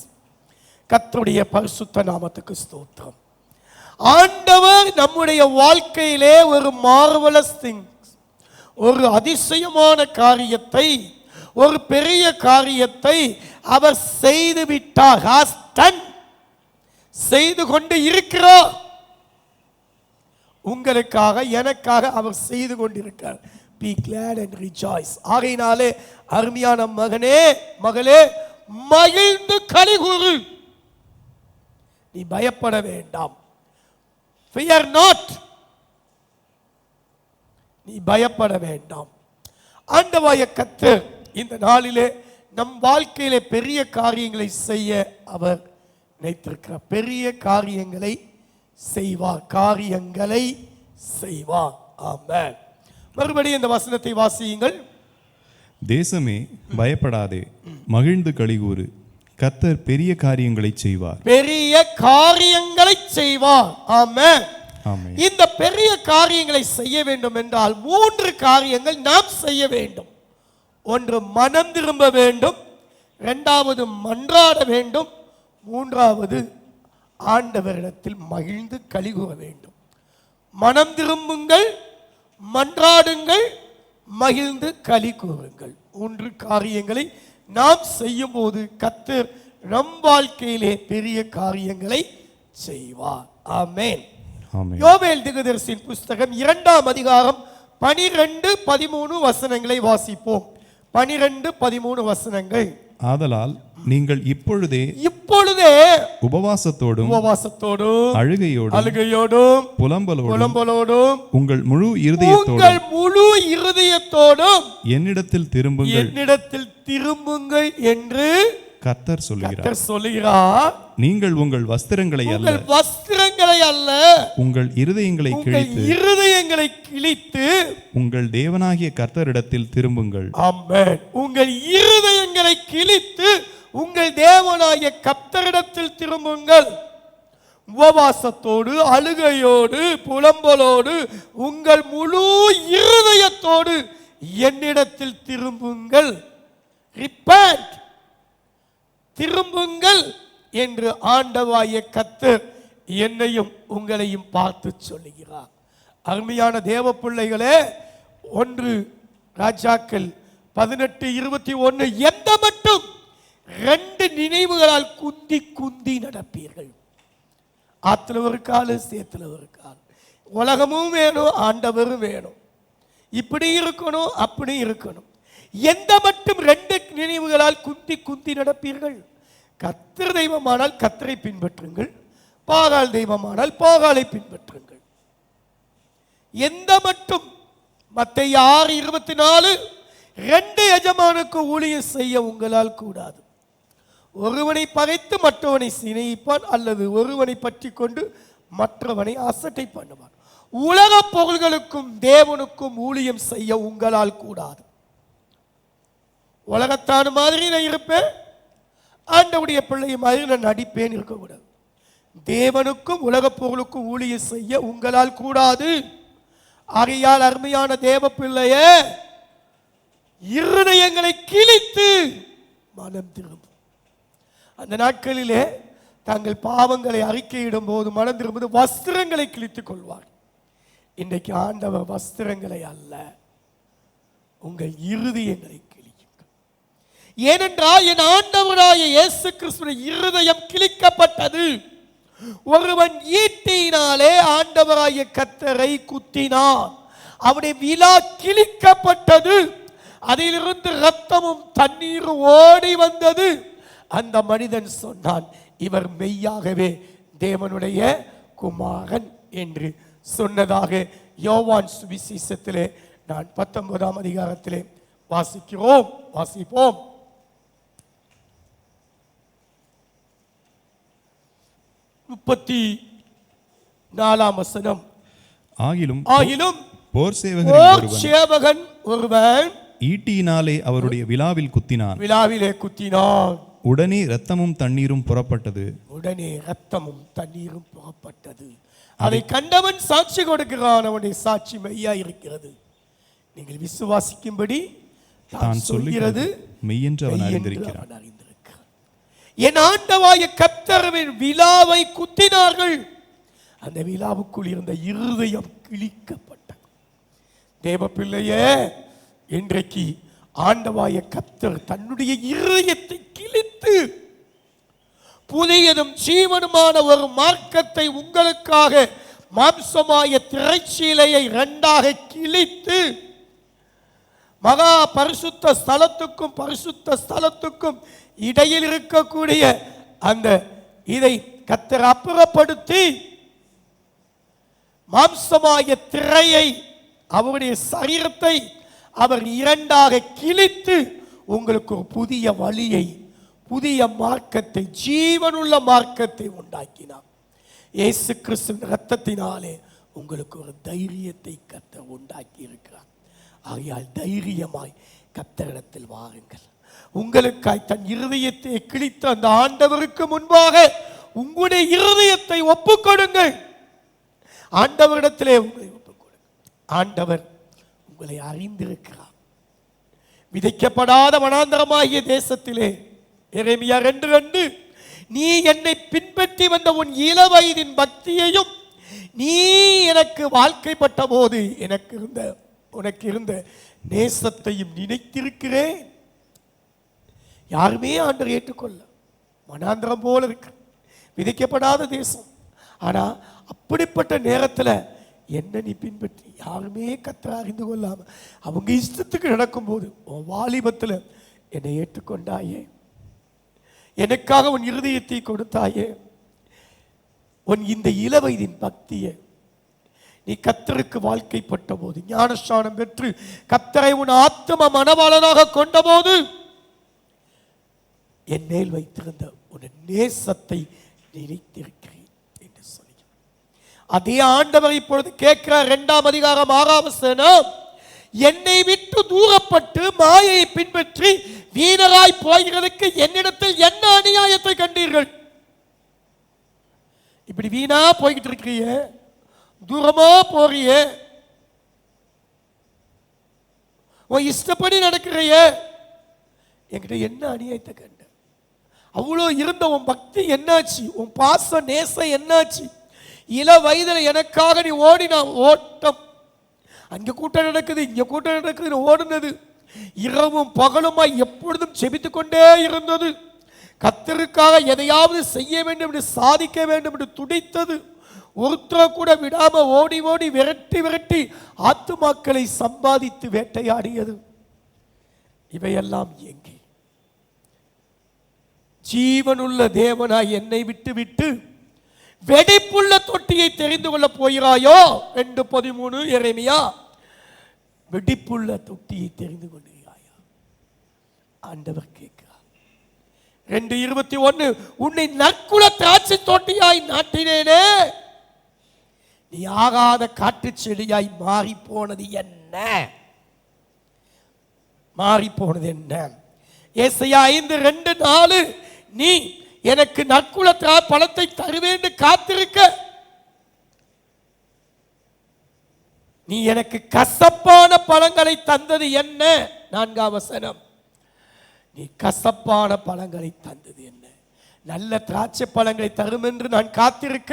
கர்த்தருடைய பரிசுத்த நாமத்துக்கு ஸ்தோத்திரம். ஆண்டவர் நம்முடைய வாழ்க்கையிலே ஒரு மார்வலஸ் திங்ஸ், ஒரு அதிசயமான காரியத்தை, ஒரு பெரிய காரியத்தை அவர் செய்து விட்டார். has done, செய்து கொண்டு இருக்கிறார். உங்களுக்காக எனக்காக அவர் செய்து கொண்டிருக்கிறார். Be glad and rejoice. ஆகையினாலே அருமையான மகனே மகளே, மகிழ்ந்து கலிகூறு. நீ பயப்பட வேண்டாம். Fear not. நீ பயப்பட வேண்டாம். ஆண்டவராகிய கர்த்தர் இந்த நாளிலே நம் வாழ்க்கையிலே பெரிய காரியங்களை செய்ய அவர் நினைத்திருக்கிறார். பெரிய காரியங்களை செய்வார், காரியங்களை செய்வார். ஆமென். மறுபடியும் இந்த வசனத்தை வாசியுங்கள்.
தேசமே பயப்படாதே, மகிழ்ந்து களிகூறு, கர்த்தர் பெரிய காரியங்களை செய்வார்.
பெரிய காரியங்களை செய்வார். ஆமென்.
ஆமென்.
இந்த பெரிய காரியங்களை செய்ய வேண்டும் என்றால் 3 காரியங்கள் நாம் செய்ய வேண்டும். ஒன்று, மனம் திரும்ப வேண்டும். 2வது, மன்றாட வேண்டும். 3வது, ஆண்டவரிடத்தில் மகிழ்ந்து களிகூற வேண்டும். மனம் திரும்புங்கள், மன்றாடுங்கள், மகிழ்ந்து களி கூறுங்கள். 3 காரியங்களை நாம் செய்யும் போது கர்த்தர் நம் வாழ்க்கையிலே பெரிய காரியங்களை செய்வார். ஆமென்.
ஆமென்.
யோவேல் தீர்க்கதரிசியின் புஸ்தகம் 2ஆம் அதிகாரம் 12-13 வசனங்களை வாசிப்போம். 12-13 வசனங்கள்.
ஆதலால் நீங்கள் இப்பொழுதே
உபவாசத்தோடும்
அழுகையோடும் புலம்பலோடும் உங்கள் முழு இருதயத்தோடும் என்னிடத்தில் திரும்புங்கள் என்று கர்த்தர் சொல்லுகிறார். நீங்கள் உங்கள் வஸ்திரங்களை அல்ல உங்கள் இருதயங்களை கிழித்து உங்கள் தேவனாகிய கர்த்தரிடத்தில் திரும்புங்கள்.
ஆமென். உங்கள் இருதயங்களை கிழித்து உங்கள் தேவனாகிய கர்த்தரிடத்தில் திரும்புங்கள். உபவாசத்தோடு, அழுகையோடு, புலம்பலோடு, உங்கள் முழு இருதயத்தோடு என்னிடத்தில் திரும்புங்கள். ரிப்பென்ட், திரும்புங்கள் என்று ஆண்டவராகிய கர்த்தர் என்னையும் உங்களையும் பார்த்து சொல்லுகிறார். அருமையான தேவ பிள்ளைகளே, 1 ராஜாக்கள் 18:21, எந்த மட்டும் 2 நினைவுகளால் குந்தி நடப்பீர்கள். ஆத்துல ஒரு கால், சேத்துல ஒரு கால். உலகமும் வேணும், ஆண்டவரும் வேணும். இப்படி இருக்கணும், அப்படி இருக்கணும். எந்த மட்டும் 2 நினைவுகளால் குந்தி நடப்பீர்கள். கர்த்தர் தெய்வமானால் கர்த்தரை பின்பற்றுங்கள், பாகால் தெய்வமானால் பாகாலை பின்பற்றுங்கள். எந்த மட்டும் மத்தேயு 6:24, 2 எஜமானுக்கு ஊழியம் செய்ய உங்களால் கூடாது. ஒருவனை பகைத்து மற்றவனை சிநேகிப்பான், அல்லது ஒருவனை பற்றி கொண்டு மற்றவனை அசட்டை பண்ணுவான். உலக பொருள்களுக்கும் தேவனுக்கும் ஊழியம் செய்ய உங்களால் கூடாது. உலகத்தான மாதிரி நான் இருப்பேன், ஆண்டவருடைய பிள்ளை மாதிரி நான் நடிப்பேன் இருக்கக்கூடாது. தேவனுக்கும் உலக பொருளுக்கும் ஊழியம் செய்ய உங்களால் கூடாது. ஆகையால் அருமையான தேவ பிள்ளையே, இருதயங்களை கிழித்து மனம் திரும்பும். அந்த நாட்களிலே தங்கள் பாவங்களை அறிக்கையிடும் போது மனம் திரும்புவது வஸ்திரங்களை கிழித்துக் கொள்வார். இன்றைக்கு ஆண்டவர் வஸ்திரங்களை அல்ல, உங்கள் இருதயங்களை கிழியுங்கள். ஏனென்றால் என் ஆண்டவராகிய இயேசு கிறிஸ்துவின் இருதயம் கிழிக்கப்பட்டது. ஒருவன் ஈட்டினாலே ஆண்டவராகிய கர்த்தரை குத்தினான், அவனுடைய விலா கிழிக்கப்பட்டது. அதிலிருந்து இரத்தமும் தண்ணீரும் ஓடி வந்தது. அந்த மனிதன் சொன்னான், இவர் மெய்யாகவே தேவனுடைய குமாரன் என்று சொன்னதாக யோவான் சுவிசேஷத்திலே நான் 19ஆம் அதிகாரத்திலே வாசிப்போம். 34ஆம் வசனம். ஆகிலும்
போர் சேவகன் ஒருவன் ஈட்டியினாலே அவருடைய விலாவிலே குத்தினான். உடனே இரத்தமும் தண்ணீரும் புறப்பட்டது.
அதை கண்டவன் சாட்சி கொடுக்கிறான், அவனுடைய சாட்சி மெய்யா இருக்கிறது. நீங்கள் விசுவாசிக்கும்படி தான் சொல்கிறது
மெய்யென்று அவன் அறிந்திருக்கிறான்.
என் ஆண்டவராகிய கர்த்தரின் விலாவை குத்தினார்கள். அந்த விலாவுக்குள் இருந்த இருதயம் கிழிக்கப்பட்டது. தேவ பிள்ளையே, இன்றைக்கு ஆண்டவராகிய கர்த்தர் தன்னுடைய இருதயத்தை கிழித்து புதியதும் ஜீவனுமான ஒரு மார்க்கத்தை உங்களுக்காக மாம்சமாய திரைச்சீலையை 2ஆக கிழித்து மகா பரிசுத்த ஸ்தலத்துக்கும் பரிசுத்த ஸ்தலத்துக்கும் இடையில் இருக்கக்கூடிய அந்த இதை கர்த்தர் அப்புறப்படுத்தி மாம்சமாய திரையை அவருடைய சரீரத்தை அவர் இரண்டாக கிழித்து உங்களுக்கு ஒரு புதிய வழியை, புதிய மார்க்கத்தை, ஜீவனுள்ள மார்க்கத்தை உண்டாக்கினார். இயேசு கிறிஸ்துவின் இரத்தத்தினாலே உங்களுக்கு ஒரு தைரியத்தை கர்த்தர் உண்டாக்கி இருக்கிறார். ஆகையால் தைரியமாய் கர்த்தரிடத்தில் வாருங்கள். உங்களுக்காய் தன் இருதயத்தை கிழித்த அந்த ஆண்டவருக்கு முன்பாக உங்களுடைய இருதயத்தை ஒப்புக்கொடுங்கள். ஆண்டவரிடத்திலே உங்களை ஒப்புக்கொடுங்கள். ஆண்டவர் உங்களை அறிந்திருக்கிறார். விதைக்கப்படாத வனாந்தரமாகிய தேசத்திலே எரேமியா 2:2 நீ என்னை பின்பற்றி வந்த உன் இளவயதின் பக்தியையும் நீ எனக்கு வாழ்க்கைப்பட்ட போது உனக்கு இருந்த நேசத்தையும் நினைத்திருக்கிறேன். யாருமே ஆண்டவர் ஏற்றுக்கொள்ள வனாந்தரம் போல இருக்கு, விதைக்கப்படாத தேசம். ஆனா அப்படிப்பட்ட நேரத்தில் என்ன நீ பின்பற்றி யாருமே கர்த்தரை அறிந்து கொள்ளாம அவங்க இஷ்டத்துக்கு நடக்கும்போது உன் வாலிபத்தில் என்னை ஏற்றுக்கொண்டாயே, எனக்காக உன் இருதயத்தை கொடுத்தாயே, உன் இந்த இளவயதின் பக்தியை நீ கர்த்தருக்கு வாழ்க்கைப்பட்ட போது, ஞானஸ்நானம் பெற்று கர்த்தரை உன் ஆத்தும மனவாளனாக கொண்ட போது என் மேல் வைத்திருந்த உன் நேசத்தை நினைத்திருக்கிறேன் என்று சொல்லி அதே ஆண்டவர் இப்பொழுது கேட்கிறார். 2ஆம் அதிகாரம் 6ஆம் வசனம், என்னை விட்டு தூரப்பட்டு மாயை பின்பற்றி வீணராய் போகிறதுக்கு என்னிடத்தில் என்ன அநியாயத்தை கண்டீர்கள்? இப்படி வீணா போய்கிட்டு இருக்கிறீங்க, தூரமா போறிய, உன் இஷ்டப்படி நடக்கிறைய, என்கிட்ட என்ன அநியாயத்தை கண்ட? அவ்வளோ இருந்த உன் பக்தி என்னாச்சு? உன் பாச நேசம் என்னாச்சு? இள வயதில் எனக்காக நீ ஓடின ஓட்டம், அங்க கூட்டம் நடக்குது இங்க கூட்டம் நடக்குது ஓடுனது, இரவும் பகலுமா எப்பொழுதும் செபித்து கொண்டே இருந்தது, கர்த்தருக்காக எதையாவது செய்ய வேண்டும் என்று சாதிக்க வேண்டும் என்று துடித்தது, ஒருத்தர கூட விடாம ஓடி ஓடி விரட்டி விரட்டி ஆத்துமாக்களை சம்பாதித்து வேட்டையாடியது, இவையெல்லாம் எங்கே? ஜீவனுள்ள தேவனாய் என்னை விட்டு விட்டு வெடிப்புள்ள தொட்டியை தெரிந்து கொள்ள போகிறாயோ? 2:13 எரேமியா, வெடிப்புள்ள தொட்டியை தெரிந்து கொள்கிறாயா? ஆண்டவர் கேட்கிறார். 2:21 உன்னை நற்குல திராட்சை தோட்டியாய் நாட்டினேனே, நீ ஆகாத காட்டு செடியாய் மாறி போனது என்ன? மாறி போனது என்ன? ஏசாயா 5:2-4 நீ எனக்கு நற்குல பழத்தை தருவேன் காத்திருக்க, நீ எனக்கு கசப்பான பழங்களை தந்தது என்ன? 4ஆம் வசனம், நீ கசப்பான பழங்களை தந்தது என்ன? நல்ல திராட்சை பழங்களை தரும் என்று நான் காத்திருக்க,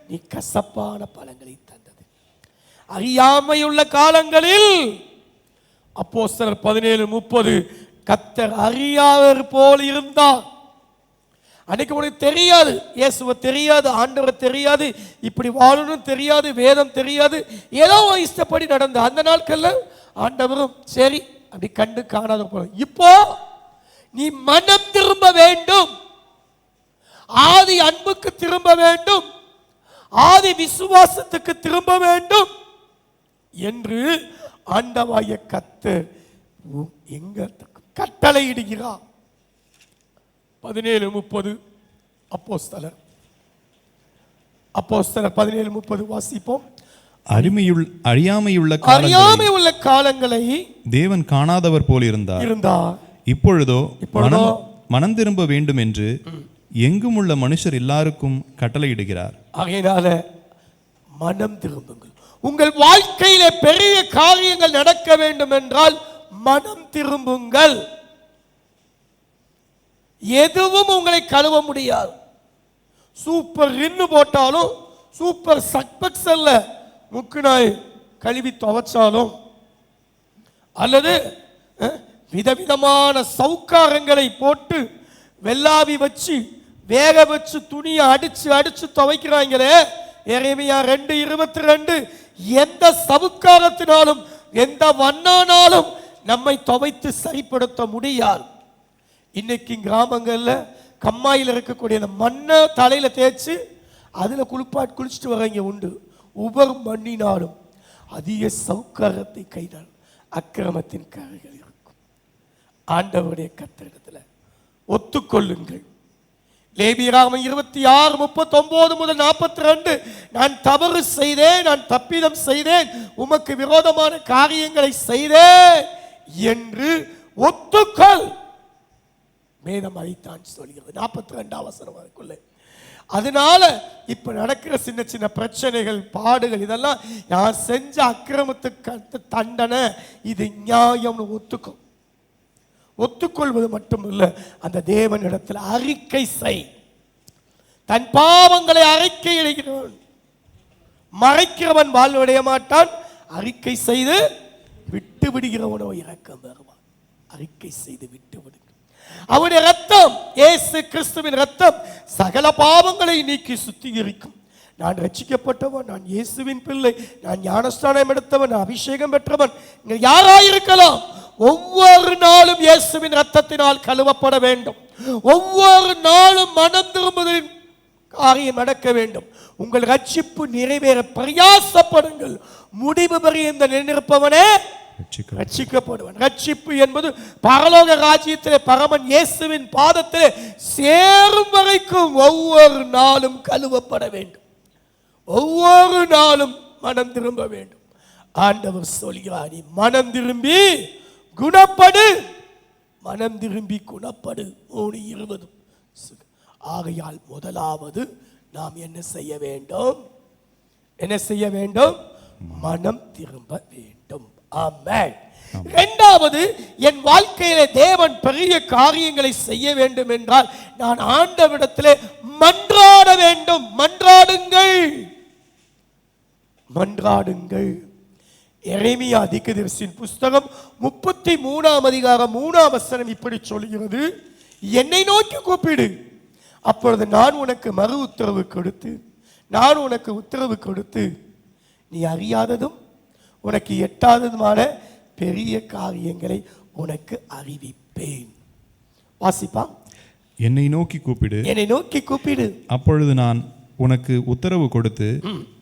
நீ கசப்பான பழங்களை தந்தது. அறியாமையுள்ள காலங்களில் அப்போஸ்தலர் 17:30 கர்த்தர் அறியாதவர் போல் இருந்தார். அன்னைக்கு உனக்கு தெரியாது, இயேசுவை தெரியாது, ஆண்டவரை தெரியாது, இப்படி வாழணும் தெரியாது, வேதம் தெரியாது, ஏதோ இஷ்டப்படி நடந்த அந்த நாட்கள்ல ஆண்டவரும் சரி அப்படி கண்டு காணாத போல. இப்போ நீ மனம் திரும்ப வேண்டும், ஆதி அன்புக்கு திரும்ப வேண்டும், ஆதி விசுவாசத்துக்கு திரும்ப வேண்டும் என்று ஆண்டவாய கர்த்தர் எங்க கட்டளை இடுகிறார். 17:30 அப்போஸ்தலர் 17:30 வாசிப்போம்.
அறியாமையுள்ள
காலங்களை
தேவன் காணாதவர் போல் இருந்தார். இப்பொழுதோ மனம் திரும்ப வேண்டும் என்று எங்கும் உள்ள மனுஷர் எல்லாருக்கும் கட்டளையிடுகிறார்.
ஆகையினால மனம் திரும்புங்கள். உங்கள் வாழ்க்கையிலே பெரிய காரியங்கள் நடக்க வேண்டும் என்றால் மனம் திரும்புங்கள். எதுவும் உங்களை கழுவ முடியாது. சூப்பர் ரின்னு போட்டாலும், சூப்பர் சக்பெக்சல்ல முக்குநாய் கழுவி துவைச்சாலும், அல்லது விதவிதமான சவுக்காரங்களை போட்டு வெள்ளாவி வச்சு வேக வச்சு துணியை அடிச்சு அடிச்சு துவைக்கிறாங்களே, எரேமியா 2:22 எந்த சவுக்காரத்தினாலும் எந்த வண்ணானாலும் நம்மை துவைத்து சரிப்படுத்த முடியாது. இன்னைக்கு கிராமங்கள்ல கம்மாயில் இருக்கக்கூடிய அந்த மண்ணை தலையில தேய்ச்சி அதுல குளிச்சுட்டு வரவங்க உண்டு. ஒவ்வொரு மண்ணினாலும் அதிக சௌக்காரத்தை கைதால் அக்கிரமத்தின் கரைகள் இருக்கும். ஆண்டவருடைய கர்த்தரிடத்தில் ஒத்துக்கொள்ளுங்கள். லேவியராகமம் 26:39 முதல் 42, நான் தவறு செய்தேன், நான் தப்பிதம் செய்தேன், உமக்கு விரோதமான காரியங்களை செய்தேன் என்று ஒத்துக்கொள். வேதம் அதைத்தான் சொல்கிறது. 42ஆம் வசனம் அதுக்குள்ளே. அதனால இப்ப நடக்கிற சின்ன சின்ன பிரச்சனைகள், பாடுகள், இதெல்லாம் நான் செஞ்ச அக்கிரமத்துக்கு தண்டனை, இது நியாயம்னு ஒத்துக்கொள்வது மட்டுமல்ல, அந்த தேவனிடத்தில் அறிக்கை செய். தன் பாவங்களை அறிக்கை இடுகிறவன், மறைக்கிறவன் வாழ்வடைய மாட்டான், அறிக்கை செய்து விட்டு விடுகிறவனோ இரக்கம் வருவான். அறிக்கை செய்து விட்டு விடு. அவருடைய ரத்தம், இயேசு கிறிஸ்துவின் ரத்தம் சகல பாவங்களை நீக்கி சுத்திகரிக்கும். நான் ரட்சிக்கப்பட்டவன், நான் இயேசுவின் பிள்ளை, நான் ஞானஸ்தானம் எடுத்தவன், நான் அபிஷேகம் பெற்றவன், நீங்கள் யாராயிருக்கலாம், ஒவ்வொரு நாளும் இயேசுவின் ரத்தத்தினால் கழுவப்பட வேண்டும். ஒவ்வொரு நாளும் மனம் திரும்புதலின் காரியம் நடக்க வேண்டும். உங்கள் ரட்சிப்பு நிறைவேற பிரயாசப்படுங்கள். முடிவு பரியந்த நின்றிருப்பவனே ரட்சிக்கப்படுவன். ரட்சிப்பு என்பது பரலோக ராஜ்யத்திலே பரமன் இயேசுவின் பாதத்திலே சேரும் வரைக்கும் ஒவ்வொரு நாளும் கழுவப்பட வேண்டும். ஒவ்வொரு நாளும் மனம் திரும்ப வேண்டும். ஆண்டவர் சொல்கிறார், நீ மனம் திரும்பி குணப்படு, மனம் திரும்பி குணப்படு. 3:20. ஆகையால் முதலாவது நாம் என்ன செய்ய வேண்டும்? என்ன செய்ய வேண்டும்? மனம் திரும்ப வேண்டும். ஆமென். இரண்டாவது, என் வாழ்க்கையிலே தேவன் பெரிய காரியங்களை செய்ய வேண்டும் என்றால் நான் ஆண்டவரிடத்திலே மன்றாட வேண்டும். மன்றாடுங்கள், மன்றாடுங்கள். எரேமியா தீர்க்கதரிசியின் புஸ்தகம் 33ஆம் அதிகாரம் 3ஆம் வசனம் இப்படி சொல்கிறது, என்னை நோக்கி கூப்பிடு, அப்பொழுது நான் உனக்கு மறு உத்தரவு கொடுத்து, நான் உனக்கு உத்தரவு கொடுத்து நீ அறியாததும் உனக்கு எட்டாததுமான பெரிய காரியங்களை உனக்கு அறிவிப்பேன். வாசிப்பா.
என்னை நோக்கி கூப்பிடு,
என்னை நோக்கி கூப்பிடு,
அப்பொழுது நான் உனக்கு உத்தரவு கொடுத்து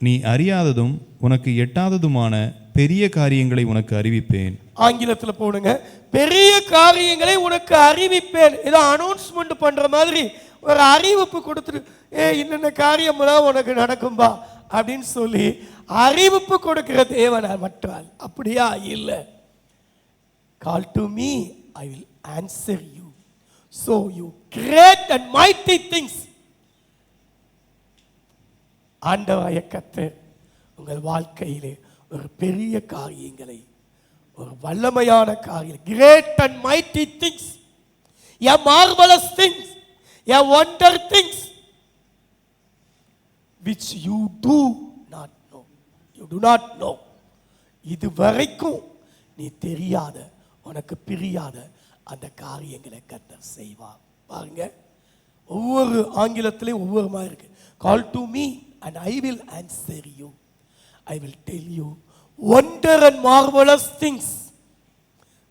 நீ அறியாததும் உனக்கு எட்டாததுமான பெரிய காரியங்களை உனக்கு அறிவிப்பேன்.
ஆங்கிலத்தில் போடுங்க, பெரிய காரியங்களை உனக்கு அறிவிப்பேன். ஏதோ அனௌன்ஸ்மெண்ட் பண்ற மாதிரி ஒரு அறிவிப்பு கொடுத்துட்டு, இன்னென்ன காரியம்லாம் உனக்கு நடக்கும்பா அப்படின்னு சொல்லி அறிவிப்பு கொடுக்கிற தேவன் மற்றால் அப்படியா? இல்லை. Call to me, I will answer you, so you great and mighty things. ஆண்டவராய கர்த்தர் உங்கள் வாழ்க்கையிலே ஒரு பெரிய காரியங்களை, ஒரு வல்லமையான காரியம், great and mighty things, a marvelous things, a wonder things which you do not know. You do not know. இது வரைக்கும் நீ தெரியாத, உனக்கு பிரியாத அந்த காரியங்களை கர்த்தர் செய்வார். பாருங்க, ஒவ்வொரு ஆங்கிலத்திலையும் ஒவ்வொரு மாதிரி இருக்கு. கால் to me and I will answer you. I will tell you wonder and marvelous things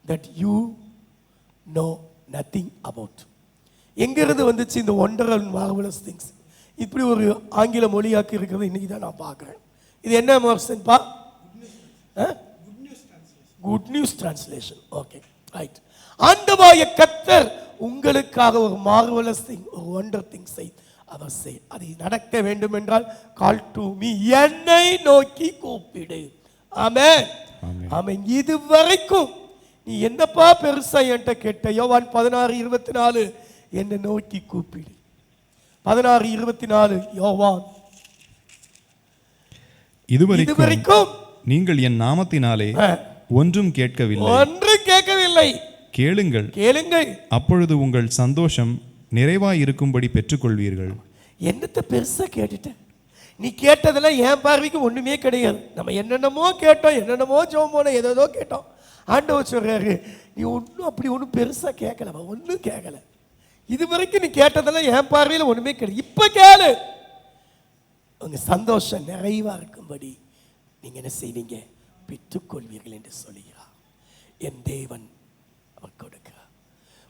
that you know nothing about. எங்கிருந்து வந்துச்சு இந்த wonder and marvelous things? இப்படி ஒரு ஆங்கில மொழியாக்கி இருக்கிறது இன்னைக்கு தான் நான் பார்க்குறேன். இது என்ன மார்க்ஸ்ப்பா? Good news translation. Okay, right. ஆண்டவராகிய கர்த்தர் உங்களுக்காக ஒரு மார்வலஸ் திங், ஒரு வண்டர் திங்ஸை அவர் செய். அது நடக்க வேண்டும் என்றால் கால் டு மீ, என்னை நோக்கி கூப்பிடு. ஆமென், ஆமென். இது வரைக்கும் நீ என்னப்பா பெருசா என்கிட்ட கேட்ட? யோவான் 16:24 என்னை நோக்கி கூப்பிடு. 16:24 யோவான். இதுவரைக்கும்
நீங்கள் என் நாமத்தினாலே ஒன்றும் கேட்கவில்லை,
ஒன்றும் கேட்கவில்லை.
கேளுங்கள்,
கேளுங்கள்,
அப்பொழுது உங்கள் சந்தோஷம் நிறைவாய் இருக்கும்படி பெற்றுக்கொள்வீர்கள்.
என்னத்தை பெருசா கேட்டுட்ட? நீ கேட்டதெல்லாம் என் பார்வைக்கு ஒண்ணுமே கிடையாது. நம்ம என்னென்னமோ கேட்டோம், என்னென்னமோ ஜெபம் போனோம், ஏதோ கேட்டோம். ஆண்டவர் சொல்றாரு, நீ ஒன்றும் அப்படி ஒன்றும் பெருசா கேட்கல, ஒன்றும் கேட்கல. இது வரைக்கும் நீ கேட்டதெல்லாம் என் பார்வையில் ஒண்ணுமே கிடையாது. இப்ப கேளு, உங்க சந்தோஷம் நிறைவா இருக்கும்படி நீங்க என்ன செய்வீங்க? பெற்றுக்கொள்வீர்கள் என்று சொல்லுகிறார் என் தேவன். அவர் கொடுக்கிறார்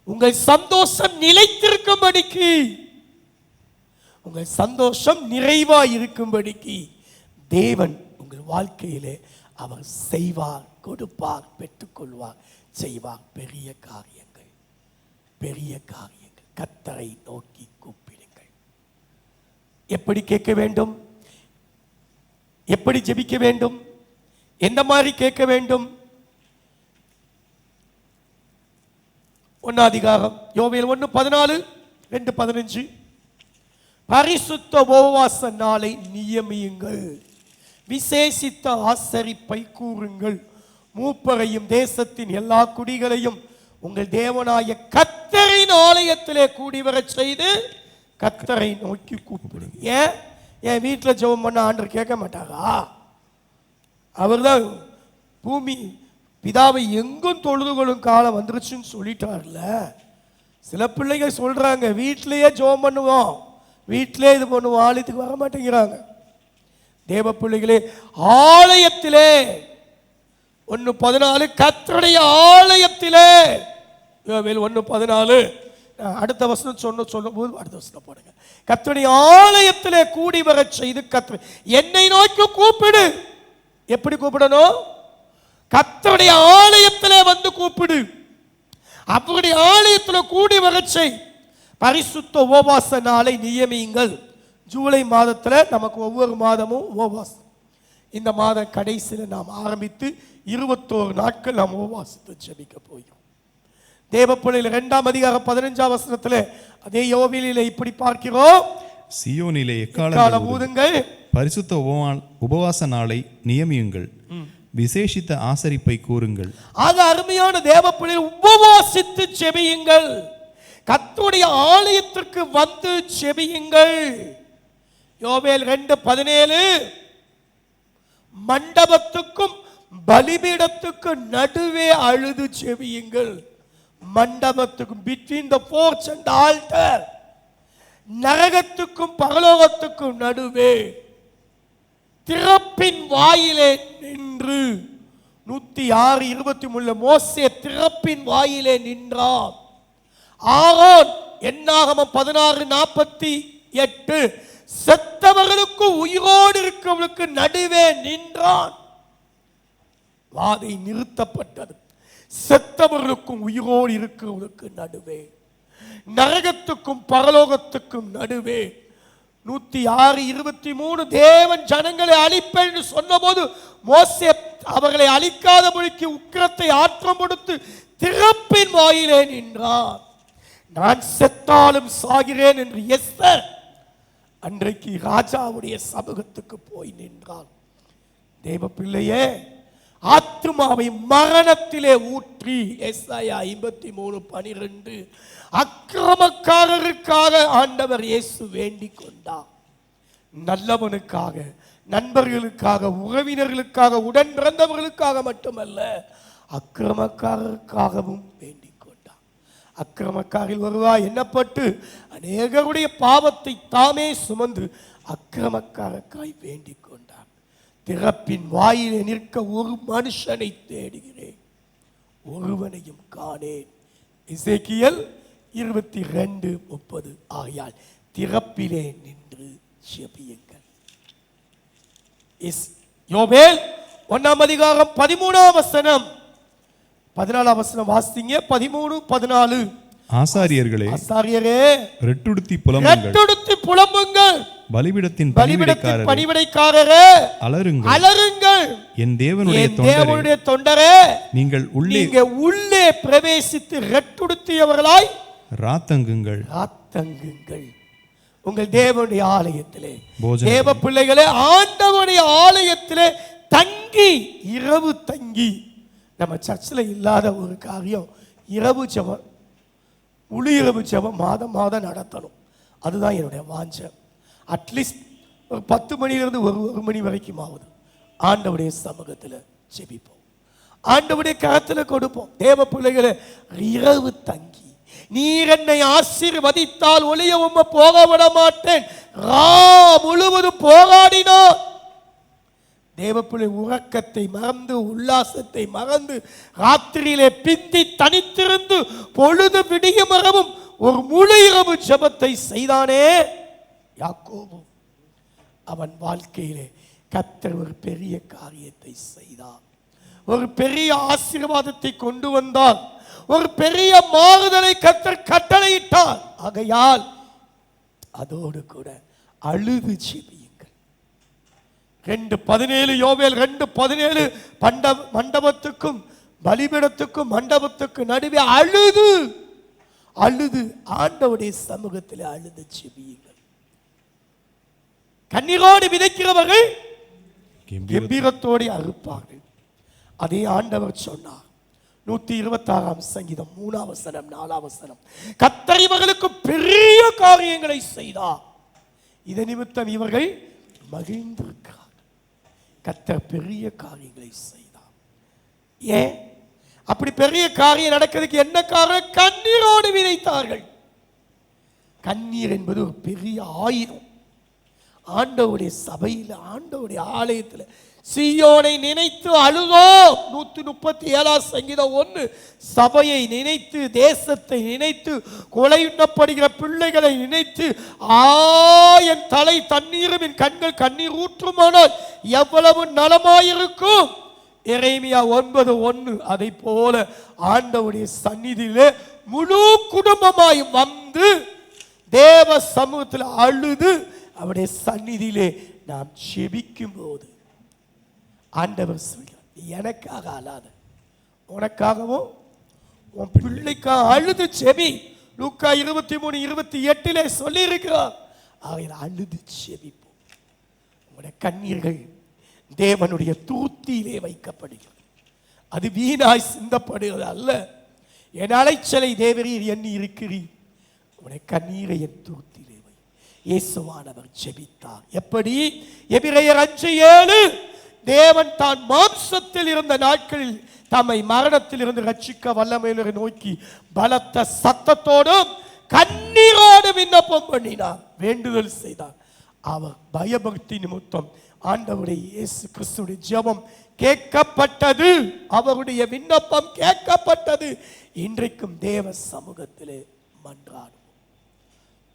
உங்கள் சந்தோஷம் நிலைத்திருக்கும்படிக்கு, உங்கள் சந்தோஷம் நிறைவா இருக்கும்படிக்கு தேவன் உங்கள் வாழ்க்கையிலே அவர் செய்வார், கொடுப்பார், பெற்றுக்கொள்வார், செய்வார். பெரிய காரியங்கள், பெரிய காரியங்கள். கர்த்தரை நோக்கி கூப்பிடுங்கள். எப்படி கேட்க வேண்டும்? எப்படி ஜெபிக்க வேண்டும்? எந்த மாதிரி கேட்க வேண்டும்? 1 அதிகாரம் யோவேல் 1:14, 2:15. பரிசுத்த உபவாச நாளை நியமியுங்கள், விசேஷித்த ஆசரிப்பை கூறுங்கள், மூப்பரையும் தேசத்தின் எல்லா குடிகளையும் உங்கள் தேவனாய கர்த்தரின் ஆலயத்திலே கூடிவரச் செய்து கர்த்தரை நோக்கி கூப்பிடுங்க. ஏன் வீட்டில் ஜெபம் பண்ண ஆண்டவர் கேட்க மாட்டாரா? அவர்தான் பூமி பிதாவை எங்கும் தொழுதுகளும் காலம் வந்துருச்சுன்னு சொல்லிட்டார்ல. சில பிள்ளைங்க சொல்றாங்க வீட்டிலேயே ஜெபம் பண்ணுவோம், வீட்டிலே இது பண்ணுவோம், ஆலயத்துக்கு வர மாட்டேங்கிறாங்க. தேவ பிள்ளைகளே, ஆலயத்திலே 1:14 கர்த்தருடைய ஆலயத்திலே, யோவேல் 1:14. அடுத்த வசனம் சொல்லும் போது அடுத்த வசனம் போடுங்க. கர்த்தருடைய ஆலயத்திலே கூடி வரச் செய்து கர்த்தர் என்னை நோக்கி கூப்பிடு. எப்படி கூப்பிடணும்? கர்த்தருடைய ஆலயத்திலே வந்து கூப்பிடு. அவருடைய ஆலயத்தில் கூடி வரச் செய். பரிசுத்த உபவாச நாளை நியமியுங்கள். ஜூலை மாதத்தில் நமக்கு ஒவ்வொரு மாதமும் உபவாசம். இந்த மாத கடைசியில் நாம் ஆரம்பித்து 21 நாட்கள் நாம் உபவாசத்தை ஜெபிக்க போகிறோம். தேவப்பிள்ளையில் 2 அதிகாரம் 15 வசனத்தில் அதே யோவேலிலே இப்படி பார்க்கிறோம்.
சியோனிலே எக்காளம்
ஊதுங்கள்,
பரிசுத்த உபவாச நாளை நியமியுங்கள், விசேஷித்த ஆசரிப்பை கூறுங்கள்.
ஆக அருமையான தேவப்பிள்ளையில் உபவாசித்து ஜெபியுங்கள், கர்த்தருடைய ஆலயத்திற்கு வந்து ஜெபியுங்கள். யோவேல் 2:17 மண்டபத்துக்கும் பலிபீடத்துக்கும் நடுவே அழுது ஜெபியுங்கள். மண்டபத்துக்கும் between the porch and the altar, நரகத்துக்கும் பரலோகத்துக்கும் நடுவே திறப்பின் வாயிலே நின்று 106:23 மோசே திறப்பின் வாயிலே நின்றான். ஆரோன் என்னாகமம் 16:48 செத்தவர்களுக்கு உயிரோடு இருக்கவர்களுக்கு நடுவே நின்றான். வாதை நிறுத்தப்பட்டது. செத்தவர்களுக்கும் உயிரோடு இருக்கிறவர்களுக்கு நடுவே, நரகத்துக்கும் பரலோகத்துக்கும் நடுவே. 106:23 தேவன் ஜனங்களை அழிப்பேன் என்று சொன்னபோது மோசே அவர்களை அழிக்காதபடிக்கு உக்கிரத்தை ஆற்றம் கொடுத்து திறப்பின் வாயிலே நின்றார். நான் செத்தாலும் சாகிறேன் என்று எஸ்தர் அன்றைக்கு ராஜாவுடைய சமூகத்துக்கு போய் நின்றார். தேவ பிள்ளையே, ஆத்துமாவை மரணத்திலே ஊற்றி எஸ்ஐயா 53:12 அக்கிரமக்காரருக்காக ஆண்டவர் இயேசு வேண்டிக் கொண்டார். நல்லவனுக்காக, நண்பர்களுக்காக, உறவினர்களுக்காக, உடன் பிறந்தவர்களுக்காக மட்டுமல்ல, அக்கிரமக்காரருக்காகவும் வேண்டிக் கொண்டார். அக்கிரமக்காரில் வருவா எண்ணப்பட்டு அநேகருடைய பாவத்தை தாமே சுமந்து அக்கிரமக்காரருக்காய் வேண்டிக் கொண்டார். திறப்பின் வாயிலே நிற்க ஒரு மனுஷனை தேடுகிறேன், ஒருவனையும் காணேன். எசேக்கியேல் 22:30 ஆகையால் திறப்பிலே நின்று ஜெபியுங்கள். யோவேல் 1 அதிகாரம் 13 வசனம் 14 வசனம் வாசிங்க. 13-14.
ஆசாரியர்களே, ரெட்டுடுத்தி
புலம்புங்கள்,
பலிபீடத்தின்
பணிவிடைக்காரரே அலறுங்கள்.
என் தேவனுடைய
தொண்டரே,
நீங்கள்
உள்ளே பிரவேசித்து ரெட்டுடுத்தியவர்களாய்
ராத்தங்குங்கள்.
உங்கள் தேவனுடைய ஆலயத்திலே, தேவ பிள்ளைகளே, ஆண்டவனுடைய ஆலயத்திலே தங்கி, இரவு தங்கி. நம்ம சர்ச்சில் இல்லாத ஒரு காரியம் இரவு ஜெபம், முழு இரவு ஜெபம் மாதம் நடத்தணும். அதுதான் என்னுடைய வாஞ்சை. அட்லீஸ்ட் ஒரு 10 மணிலிருந்து 1 மணி வரைக்கும் ஆகுது ஆண்டவருடைய சமூகத்தில் ஜெபிப்போம், ஆண்டவருடைய கரத்தில் கொடுப்போம். தேவ பிள்ளைகளை, இரவு தங்கி, நீர் என்னை ஆசீர்வதித்தால் ஒளிய உம்மை போக விட மாட்டேன். முழுவதும் போராடினார். தேவப்பிள்ளை உறக்கத்தை மறந்து, உல்லாசத்தை மறந்து, ராத்திரியிலே பிந்தி தனித்திருந்து பொழுது விடியும் வரவும் ஒரு முழு இரவு ஜெபத்தை செய்தானே யாக்கோபு. அவன் வாழ்க்கையிலே கர்த்தர் ஒரு பெரிய காரியத்தை செய்தார், ஒரு பெரிய ஆசீர்வாதத்தை கொண்டு வந்தார், ஒரு பெரிய மாறுதலை கர்த்தர் கட்டளையிட்டார். ஆகையால் அதோடு கூட அழுது ஜெபியுங்கள். 2:17 யோவேல் 2:17 மண்டபத்துக்கும் பலிபீடத்துக்கும் மண்டபத்துக்கும் நடுவே அழுது அழுது ஆண்டவருடைய சமூகத்தில் அழுது ஜெபியுங்கள். கண்ணீரோடு விதைக்கிறவர்கள் கம்பீரத்தோடு அறுப்பார்கள். அதே ஆண்டவர் சொன்னார். 126 சங்கீதம் 3 வசனம் 4 வசனம், கர்த்தர் இவர்களுக்கு பெரிய காரியங்களை செய்தார், இதை நிமித்தம் இவர்கள் மகிழ்ந்திருக்கிறார். கர்த்தர் பெரிய காரியங்களை செய்தார். ஏன் அப்படி பெரிய காரியம் நடக்கிறதுக்கு என்ன காரணம்? கண்ணீரோடு விதைத்தார்கள். கண்ணீர் என்பது ஒரு பெரிய ஆயுதம். ஆண்டவருடைய சபையில், ஆண்டவருடைய ஆலயத்தில் சீயோனை நினைத்து அழுதோ. 137 சங்கீதம் 1, சபையை நினைத்து, தேசத்தை நினைத்து, கொலையுண்ணப்படுகிற பிள்ளைகளை நினைத்து, என் தலை தண்ணீரும் என் கண்கள் கண்ணீர் ஊற்றுமானால் எவ்வளவு நலமாயிருக்கும். எரேமியா 9:1. அதை போல ஆண்டவருடைய சந்நிதியிலே முழு குடும்பமாய் வந்து தேவ சமூகத்தில் அழுது அவருடைய சந்நிதியிலே நாம் ஜெபிக்கும் போது ஆண்டவர் சொல்கிறார், எனக்காக அழாத, உனக்காகவும் உன் பிள்ளைக்காக அழுது ஜெபி. லூக்கா 23:28 சொல்லி இருக்கிறார். ஆகையால் அழுது ஜெபிப்போம். உங்களுடைய கண்ணீர்கள் தேவனுடைய தூத்தியிலே வைக்கப்படுகிறது. அது வீணாய் சிந்தப்படுகிறது அல்ல. என் அலைச்சலை தேவரீர் எண்ணி இருக்கிறீர், உடைய கண்ணீரை என் தூத்திலே வை. இயேசுவானவர் ஜெபித்தார். எப்படி? எபிரேயர் 5:7, தேவன் தான் மாம்சத்தில் இருந்த நாட்களில் தம்மை மரணத்தில் இருந்து ரட்சிக்க வல்லமையுள்ளவரை நோக்கி பலத்த சத்தத்தோடும் கண்ணீரோடு விண்ணப்பம் பண்ணினார், வேண்டுதல் செய்தார். அவர் பயபக்தி நிமித்தம் ஆண்டவருடைய இயேசு கிறிஸ்துவின் ஜெபம் கேட்கப்பட்டது, அவருடைய விண்ணப்பம் கேட்கப்பட்டது. இன்றைக்கும் தேவ சமூகத்திலே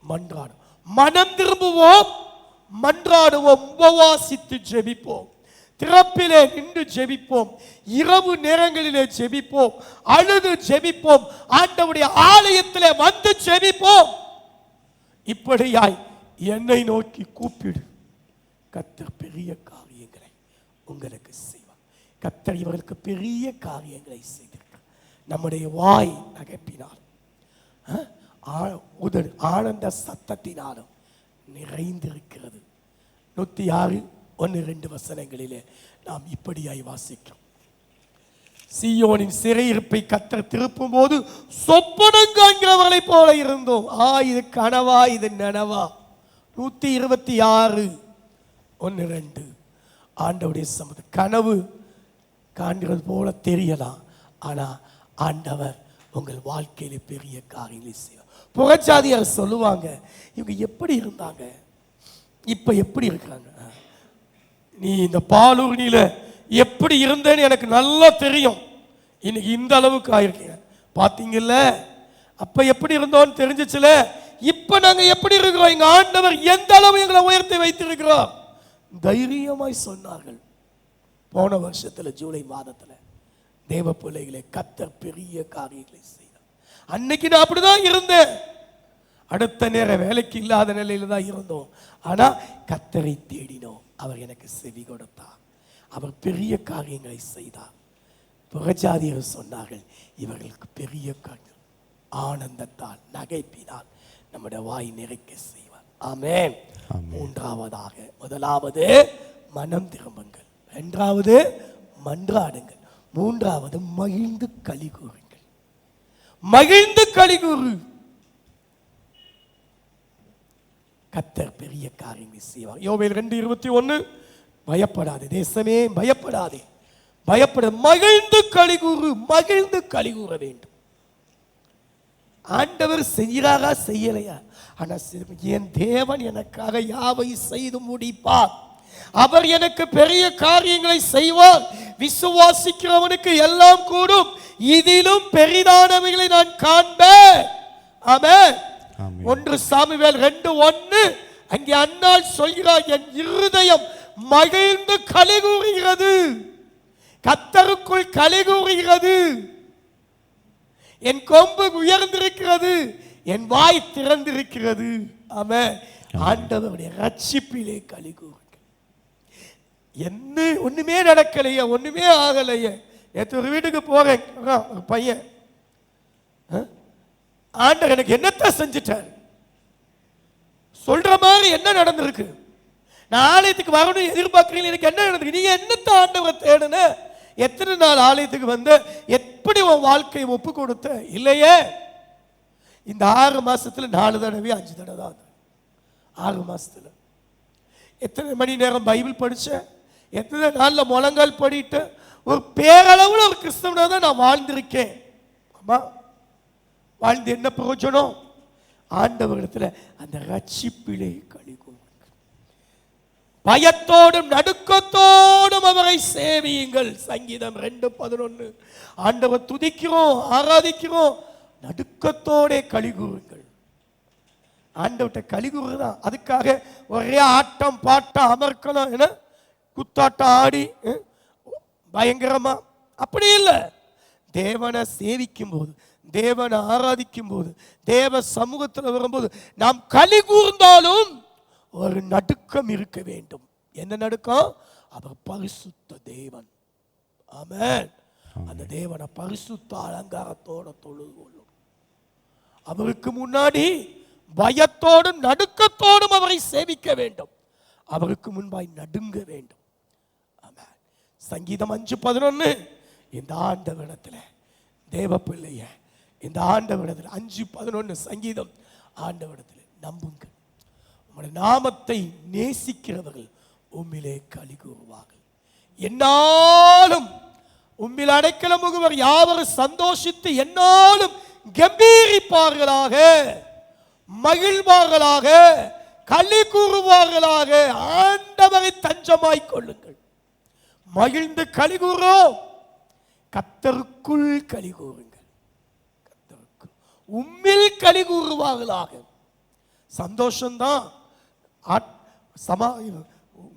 மன்றாடுவோம், மனம் திரும்புவோம், மன்றாடுவோம், உபவாசித்து ஜெபிப்போம், திறப்பிலே நின்று ஜெபிப்போம், இரவு நேரங்களிலே ஜெபிப்போம், அழுது ஜெபிப்போம், ஆண்டவருடைய ஆலயத்திலே வந்து ஜெபிப்போம். இப்படியாய் என்னை நோக்கி கூப்பிடு, கர்த்தர் பெரிய காரியங்களை உங்களுக்கு செய்வார். கர்த்தர் இவர்களுக்கு பெரிய காரியங்களை செய்திருக்கிறார். நம்முடைய வாய் நகைப்பினால், உதடு ஆனந்த சத்தத்தினாலும் நிறைந்திருக்கிறது. 106:1-2 வசனங்களிலே நாம் இப்படியாய் வாசிக்கிறோம். சீயோனின் சிறையிருப்பை கர்த்தர் திருப்பும் போது சொப்பனம் காண்கிறவர்களை போல இருந்தோம். இது கனவா, இது நனவா? 126:1-2. ஆண்டவருடைய சமூகம் கனவு காண்கிறது போல தெரியலாம், ஆனா ஆண்டவர் உங்கள் வாழ்க்கையில பெரிய காரியங்களை செய்வார். புகழ்ச்சாதியார் சொல்லுவாங்க, இவங்க எப்படி இருந்தாங்க, இப்ப எப்படி இருக்கிறாங்க? நீ இந்த பாலூர்னியில எப்படி இருந்தேன்னு எனக்கு நல்லா தெரியும். இன்னைக்கு இந்த அளவுக்கு ஆயிருக்கீங்க பாத்தீங்கல்ல. அப்ப எப்படி இருந்தோன்னு தெரிஞ்சிச்சுல. இப்ப நாங்க எப்படி இருக்கிறோம், எங்க ஆண்டவர் எந்த அளவு எங்களை உயர்த்தி வைத்திருக்கிறோம் தைரியமாய் சொன்னார்கள். போன வருஷத்துல ஜூலை மாதத்துல தேவ பிள்ளைகளை கர்த்தர் பெரிய காரியங்களை செய்தார். அன்னைக்கு நான் அப்படிதான் இருந்தேன், அடுத்த நேர வேலைக்கு இல்லாத நிலையில தான் இருந்தோம். ஆனா கர்த்தரை தேடினோம், அவர் எனக்கு செவி கொடுத்தார், அவர் பெரிய காரியங்களை செய்தார். புகஜாதியர் சொன்னார்கள், இவர்களுக்கு பெரிய காரியம், ஆனந்தத்தால் நகைப்பினால் நம்முடைய வாய் நிறைக்க செய்வார். ஆமென். மூன்றாவதாக, முதலாவது மனம் திரும்புங்கள், இரண்டாவது மன்றாடுங்கள், மூன்றாவது மகிழ்ந்து களி கூறுங்கள். மகிழ்ந்து களி கூறு. கர்த்தர் பெரிய காரியங்களை செய்வார். யோவேல் 2:21, பயப்படாதே தேசமே, பயப்படாதே, பயப்பட மகிழ்ந்து களி கூறு, மகிழ்ந்து களி கூற வேண்டும். ஆண்டவர் செய்கிறாரா செய்யலையா? ஆனா என் தேவன் எனக்காக யாவை செய்து முடிப்பார், அவர் எனக்கு பெரிய காரியங்களை செய்வார். விசுவாசிக்கிறவனுக்கு எல்லாம் கூடும், இதிலும் பெரிதானவைகளை நான் காண்பேன். ஆமென். 1 சாமுவேல் 2:1, அங்கே அன்னாள் சொல்கிறார், என் இருதயம் மகிழ்ந்து களி கூறுகிறது. கர்த்தருக்குள் களி கூறுகிறது. என் கொம்பு உயர்ந்திருக்கிறது, என் வாய் திறந்திருக்கிறது. ஆமென். ஆண்டவருடைய ரட்சிப்பிலே களி கூறுங்க. என்ன ஒண்ணுமே நடக்கலையே, ஒண்ணுமே ஆகலையே. நேற்று ஒரு வீட்டுக்கு போறேன், ஒரு பையன், ஆண்டவர் எனக்கு என்னத்தை செஞ்சிட்டார் சொல்ற மாதிரி என்ன நடந்திருக்கு? நான் ஆலயத்துக்கு வரணும் எதிர்பார்க்கிறீங்க, எனக்கு என்ன நடந்திருக்கு? நீங்க என்னத்தை ஆண்டவரை தேடுன? எத்தனை நாள் ஆலயத்துக்கு வந்த? எப்படி உன் வாழ்க்கையை ஒப்பு கொடுத்த? இல்லையே. இந்த 6 மாசத்துல 4 தடவை 5 தடவை தான். 6 மாசத்துல எத்தனை மணி நேரம் பைபிள் படிச்ச? எத்தனை நாள்ல முழங்கால் படிட்டு ஒரு பேரளவுல ஒரு கிறிஸ்தவனா தான் நான் வாழ்ந்திருக்கேன். ஆமா, வாழ்ந்து என்ன பிரயோஜனம்? ஆண்டவரிடத்துல அந்த ரட்சிப்பிலே களி கூறுங்க. பயத்தோடும் நடுக்கத்தோடும் அவரை சேவியுங்கள். சங்கீதம் 2:11. ஆண்டவர் துதிக்கிறோம், ஆராதிக்கிறோம், நடுக்கத்தோட களி கூறுங்கள். ஆண்டவர்கிட்ட களி கூறுதான். அதுக்காக ஒரே ஆட்டம் பாட்டம் அமர்க்கணும் என குத்தாட்டம் ஆடி பயங்கரமா அப்படி இல்லை. தேவனை சேவிக்கும் போது, தேவனை ஆராதிக்கும் போது, தேவ சமூகத்தில் வரும்போது நாம் களி கூர்ந்தாலும் ஒரு நடுக்கம் இருக்க வேண்டும். என்ன நடுக்கம்? அவர் பரிசுத்த தேவன். ஆமென். அந்த தேவனை பரிசுத்த அலங்காரத்தோட தொழுது கொள்ளும். அவருக்கு முன்னாடி பயத்தோடும் நடுக்கத்தோடும் அவரை சேவிக்க வேண்டும். அவருக்கு முன்பாய் நடுங்க வேண்டும். ஆமென். சங்கீதம் 5:11. இந்த ஆண்டவரிடத்தில் தேவ பிள்ளைய, இந்த ஆண்டவரிடத்தில் 5:11 சங்கீதம், ஆண்டவரிடத்தில் நம்புங்கள். உம்முடைய நாமத்தை நேசிக்கிறவர்கள் உம்மிலே களி கூறுவார்கள். என்னாலும் உம்மில் அடைக்கல முகவர் யாவரும் சந்தோஷித்து என்னாலும் கம்பீரிப்பார்களாக, மகிழ்வார்களாக, களி கூறுவார்களாக. ஆண்டவரை தஞ்சமாய் கொள்ளுங்கள். மகிழ்ந்து களி கூறும். கர்த்தருக்குள் களி கூறுங்கள். கர்த்தருக்குள் உம்மில் களி கூறுவார்களாக. சந்தோஷம்தான்,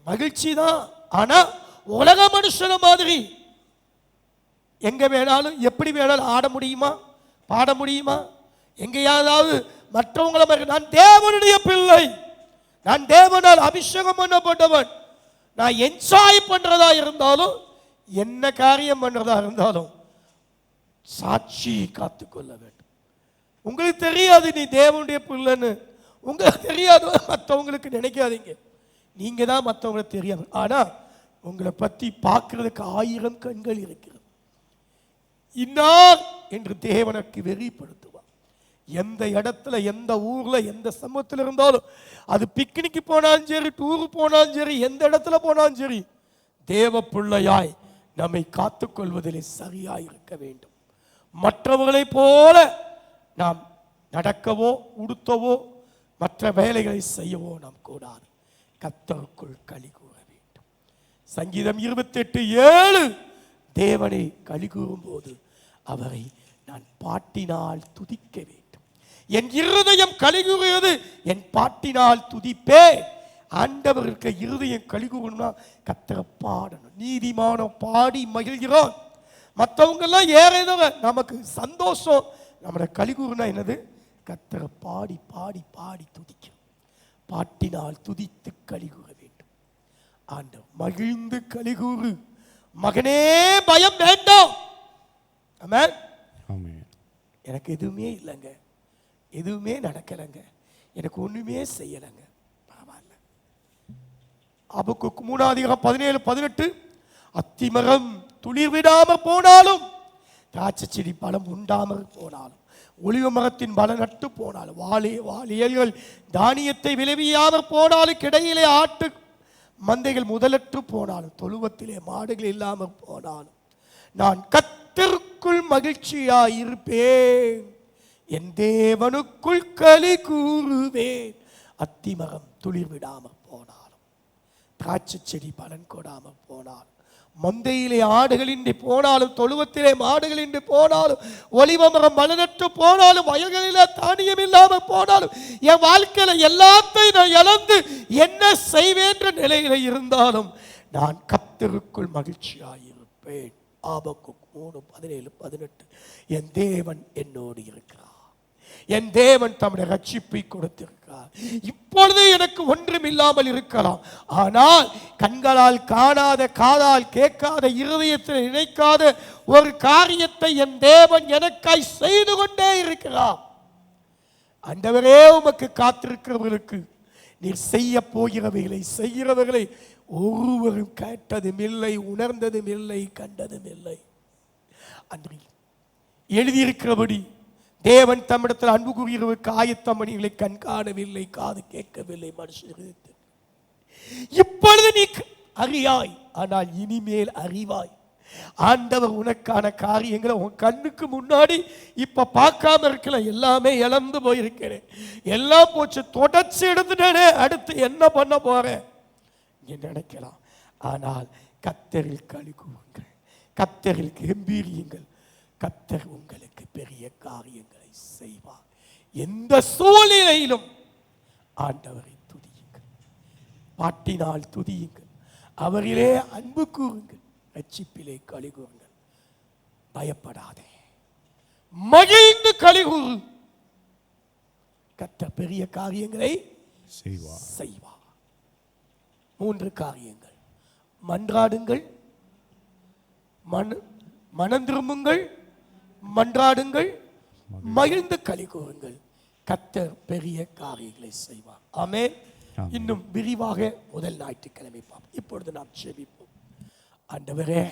மகிழ்ச்சி தான். ஆனா உலக மனுஷன மாதிரி எங்க வேணாலும் எப்படி வேணாலும் ஆட முடியுமா, பாட முடியுமா? எங்கேயாவது மற்றவங்கள மாதிரி நான் தேவனுடைய பிள்ளை, நான் தேவனால் அபிஷேகம் பண்ணப்பட்டவன், நான் என்ஜாய் பண்றதா இருந்தாலும், என்ன காரியம் பண்றதா இருந்தாலும் சாட்சி காத்துக்கொள்ள வேண்டும். உங்களுக்கு தெரியாது நீ தேவனுடைய பிள்ளைன்னு, உங்களுக்கு தெரியாது, மற்றவங்களுக்கு நினைக்காதீங்க. நீங்க தான் மற்றவங்களுக்கு தெரியாது. ஆனா உங்களை பத்தி பார்க்கறதுக்கு 1000 கண்கள் இருக்கிறது. இன்னார் என்று தேவனுக்கு வெறிப்படுத்துவார். எந்த இடத்துல, எந்த ஊர்ல, எந்த சமூகத்தில் இருந்தாலும், அது பிக்னிக்கு போனாலும் சரி, டூரு போனாலும் சரி, எந்த இடத்துல போனாலும் சரி, தேவ பிள்ளையாய் நம்மை காத்துக்கொள்வதிலே சரியாய் இருக்க வேண்டும். மற்றவர்களை போல நாம் நடக்கவோ உடுத்தவோ மற்ற வேலைகளை செய்யவோ நாம் கூடாது. கர்த்தருக்குள் களி கூற வேண்டும். சங்கீதம் 28:7. தேவனை களி கூறும் போது அவரை நான் பாட்டினால் துதிக்க வேண்டும். என் இருதயம் களி கூறுகிறது, என் பாட்டினால் துதிப்பே. ஆண்டவருக்கு இருதயம் களி கூறணும்னா கர்த்தரை பாடணும். நீதிமான பாடி மகிழ்கிறோம். மற்றவங்க எல்லாம் ஏறேதவ நமக்கு சந்தோஷம். நம்மளோட களி கூறுனா என்னது? கர்த்தரை பாடி பாடி பாடி துதிக்கும். பாட்டினால் துதித்து களி கூற வேண்டும். ஆண்டவர் மகிழ்ந்து களி கூறு. மகனே பயம் வேண்டாம். ஆமென். ஆமென். எனக்கு எதுவுமே இல்லைங்க, எதுவுமே நடக்கலைங்க, எனக்கு ஒண்ணுமே செய்யலைங்க, பரவாயில்ல. அபக்குக்கு 3:17-18. அத்திமரம் துளிர் விடாமல் போனாலும், திராட்சை செடி பழம் உண்டாமல் போனாலும், ஒலிவ மரத்தின் பல நட்டு போனாலும், வாலியல்கள் தானியத்தை விளைவியாமல் போனாலும், கிடையிலே ஆட்டு மந்தைகள் முதலற்று போனாலும், தொழுவத்திலே மாடுகள் இல்லாமல் போனாலும், நான் கர்த்தருக்குள் மகிழ்ச்சியாய் இருப்பேன், என் தேவனுக்குள் களி கூறுவேன். அத்திமரம் துளிர் விடாமல் போனாலும், திராட்சை செடி பலன் கொடாமல் போனாலும், மந்தையிலே ஆடுகளின்றி போனாலும், தொழுவத்திலே மாடுகளின்றி போனாலும், ஒலிவமரம் மலனற்று போனாலும், வயல்களிலே தானியம் இல்லாமல் போனாலும், என் வாழ்க்கையில எல்லாத்தையும் நான் இழந்து என்ன செய்வேன்ற நிலையில இருந்தாலும் நான் கர்த்தருக்குள் மகிழ்ச்சியாயிருப்பேன். ஆபக்குக் 3:17-18. என் தேவன் என்னோடு இருக்கிறார். என் தேவன் தம்முடைய ரட்சிப்பை கொடுத்திருக்கிறார். இப்பொழுது எனக்கு ஒன்றும் இல்லாமல் இருக்கலாம், ஆனால் கண்களால் காணாத, காதால் கேட்காத, இருதயத்தில் நினைக்காத ஒரு காரியத்தை என் தேவன் எனக்காய் செய்து கொண்டே இருக்கிறார். ஆண்டவரே, உமக்கு காத்திருக்கிறவர்களுக்கு நீர் செய்ய போகிறவைகளை செய்கிறவர்களை ஒருவரும் கேட்டதும் இல்லை, உணர்ந்ததும் இல்லை, கண்டதும் இல்லை. அன்று எழுதியிருக்கிறபடி தேவன் தம்மிடத்தில் அன்பு கூறுகிறவருக்கு ஆயத்தம் மணிகளை கண் காணவில்லை, காது கேட்கவில்லை, மனுஷன் இப்பொழுது நீ அறியாய், ஆனால் இனிமேல் அறிவாய். ஆண்டவர் உனக்கான காரியங்களை உன் கண்ணுக்கு முன்னாடி இப்ப பார்க்காம இருக்கல. எல்லாமே இழந்து போயிருக்கிறேன், எல்லாம் போச்சு, தொடர்ச்சி எடுத்துட்டேனே, அடுத்து என்ன பண்ண போறேன் நினைக்கலாம். ஆனால் கர்த்தரில் களி கூறுங்கள், கர்த்தரில் கம்பீரியுங்கள். கர்த்தர் உங்களுக்கு பெரிய காரியங்களை செய்வார். எந்த சூழ்நிலையிலும் ஆண்டவரை துதியுங்கள், பாட்டினால் துதியுங்கள், அவரிலே அன்பு கூறுங்கள், ரட்சிப்பிலே களி கூறுங்கள். பயப்படாதே, மகிழ்ந்து களி கூறு. கர்த்தர் பெரிய காரியங்களை செய்வார். 3 காரியங்கள்: மன்றாடுங்கள், மனம் திரும்புங்கள், மன்றாடுங்கள், மகிழ்ந்து களி கூறுங்கள். கர்த்தர் பெரிய காரியங்களை செய்வார். ஆமென். இன்னும் விரிவாக முதல் ஞாயிற்றுக்கிழமை பார்ப்போம். இப்பொழுது நாம் ஜெபிப்போம். ஆண்டவரே,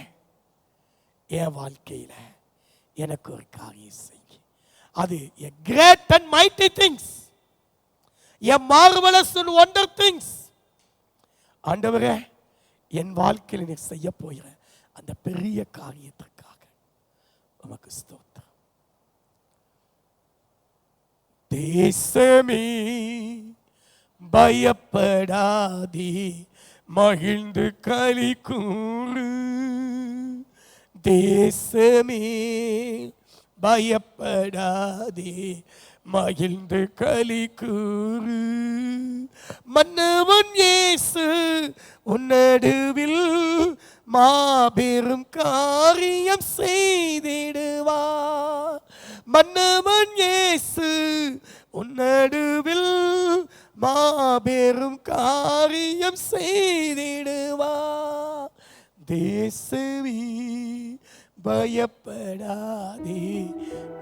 என் வாழ்க்கையில எனக்கு ஒரு காரியம் செய்ய, அது a great and mighty things, a marvelous and wonder things. ஆண்டவரே, என் வாழ்க்கையில் நீ செய்ய போகிற அந்த பெரிய காரியத்திற்காக உமக்கு ஸ்தோத்திரம். தேசமே பயப்படாதே, மகிழ்ந்து களி கூறு. தேசமே பயப்படாதே, மகிழ்ந்து களி கூறு. மன்னவன் இயேசு உன்னடுவில் மாபெரும் காரியம் செய்திடுவார். மன்னவன் இயேசு உன்னடுவில் மாபெரும் காரியம் செய்திடுவார். தேசமே பயப்படாதே,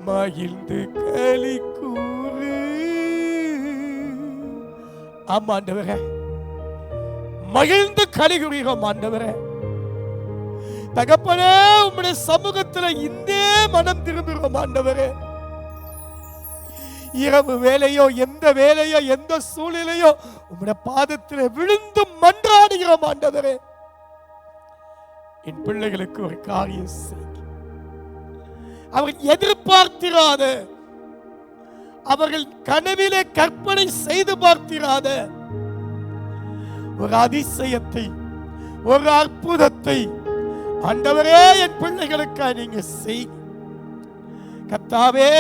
மகிழ்ந்து களி கூறு. ஆமா ஆண்டவரே, மகிழ்ந்து களி கூறுகிறோம். ஆண்டவரே, தகப்பனே, உம்முடைய சமூகத்தில் இந்த மனம் திரும்புகிறோம். ஆண்டவரே, இரவு வேலையோ, எந்த வேலையோ, எந்த சூழ்நிலையோ, உம்முடைய பாதத்தில் விழுந்து மன்றாடுகிறோம். ஆண்டவரே, என் பிள்ளைகளுக்கு ஒரு காரியம் செய். அவர்கள் எதிர்பார்த்திராத, அவர்கள் கனவிலே கற்பனை செய்து பார்த்திராத ஒரு அதிசயத்தை, ஒரு அற்புதத்தை ஆண்டவரே என் பிள்ளைகளுக்காக நீங்க செய். கர்த்தாவே,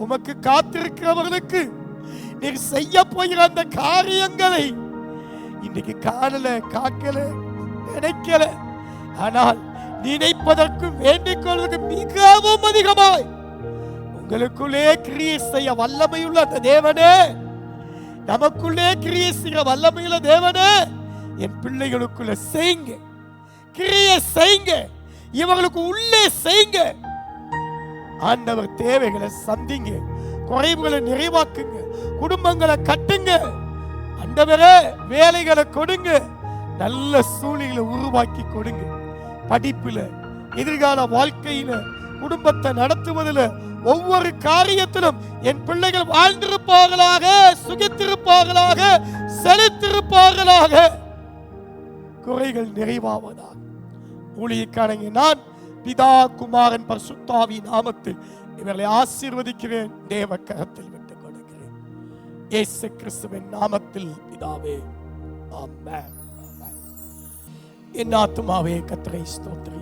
உமக்கு காத்திருக்கிறவர்களுக்கு நீர் செய்ய போகிற அந்த காரியங்களை இன்னைக்கு காணல, காக்கல, நினைக்கல, ஆனால் நினைப்பதற்கு வேண்டிக் கொள்வதற்கு மிகவும் அதிகமாய் உங்களுக்குள்ளே கிரியை செய்ய வல்லமையுள்ள அந்த தேவனே, நமக்குள்ளே கிரியை செய்ய வல்லமையுள்ள தேவனே, என் பிள்ளைகளுக்குள்ள செய்யுங்க, கிரியை செய்யுங்க, இவங்களுக்கு உள்ளே செய்யுங்க. ஆண்டவர் தேவைகளை சந்திங்க, குறைவுகளை நிறைவாக்குங்க, குடும்பங்களை கட்டுங்க. ஆண்டவரே, வேலைகளை கொடுங்க, நல்ல சூழ்நிலை உருவாக்கி கொடுங்க. படிப்புல, எதிர்கால வாழ்க்கையில, குடும்பத்தை நடத்துவதில், ஒவ்வொரு காரியத்திலும் என் பிள்ளைகள் வாழ்ந்திருப்பார்களாக, சுகித்திருப்பார்களாக, செலுத்திருப்பார்களாக, குறைகள் நிறைவாவதாக. ஊழியக்காரங்க நான் பிதா, குமாரன், பரிசுத்தாவி நாமத்தில் இவர்களை ஆசீர்வதிக்கிறேன், தேவ கரத்தில் விட்டுக் கொடுக்கிறேன், இயேசு கிறிஸ்துவின் நாமத்தில் பிதாவே, ஆமென். என் ஆத்துமாவே கர்த்தரை ஸ்தோத்திரி,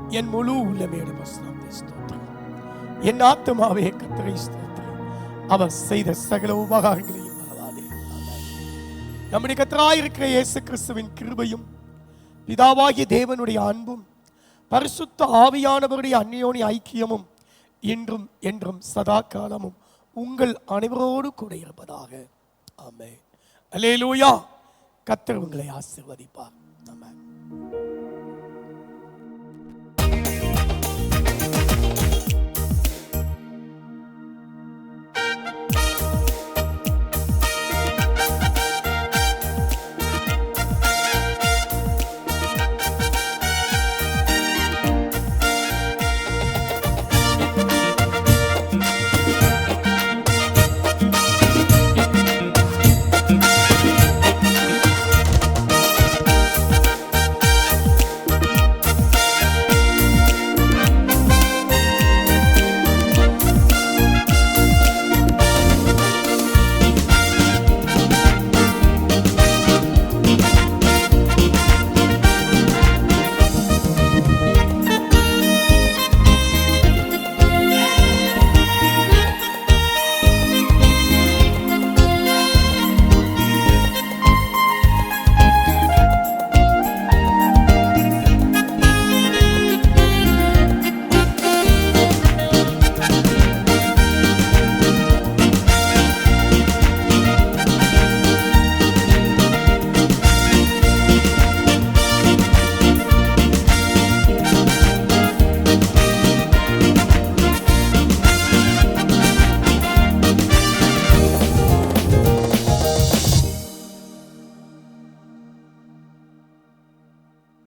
என் முழு உள்ளமே ஸ்தோத்திரி. என் ஆத்துமாவே கர்த்தரை ஸ்தோத்திரி, அவர் செய்த சகல உபகாரங்களையும் மறவாதே. நம்முடைய கர்த்தராய் இருக்கிற இயேசு கிறிஸ்துவின் கிருபையும் பிதாவாகிய தேவனுடைய அன்பும் பரிசுத்த ஆவியானவருடைய அந்யோன்ய ஐக்கியமும் இன்றும் என்றும் சதா காலமும் உங்கள் அனைவரோடு கூட இருப்பதாக. ஆமென். அல்லேலூயா. கர்த்தர் உங்களை ஆசீர்வதிப்பார். ஆமென்.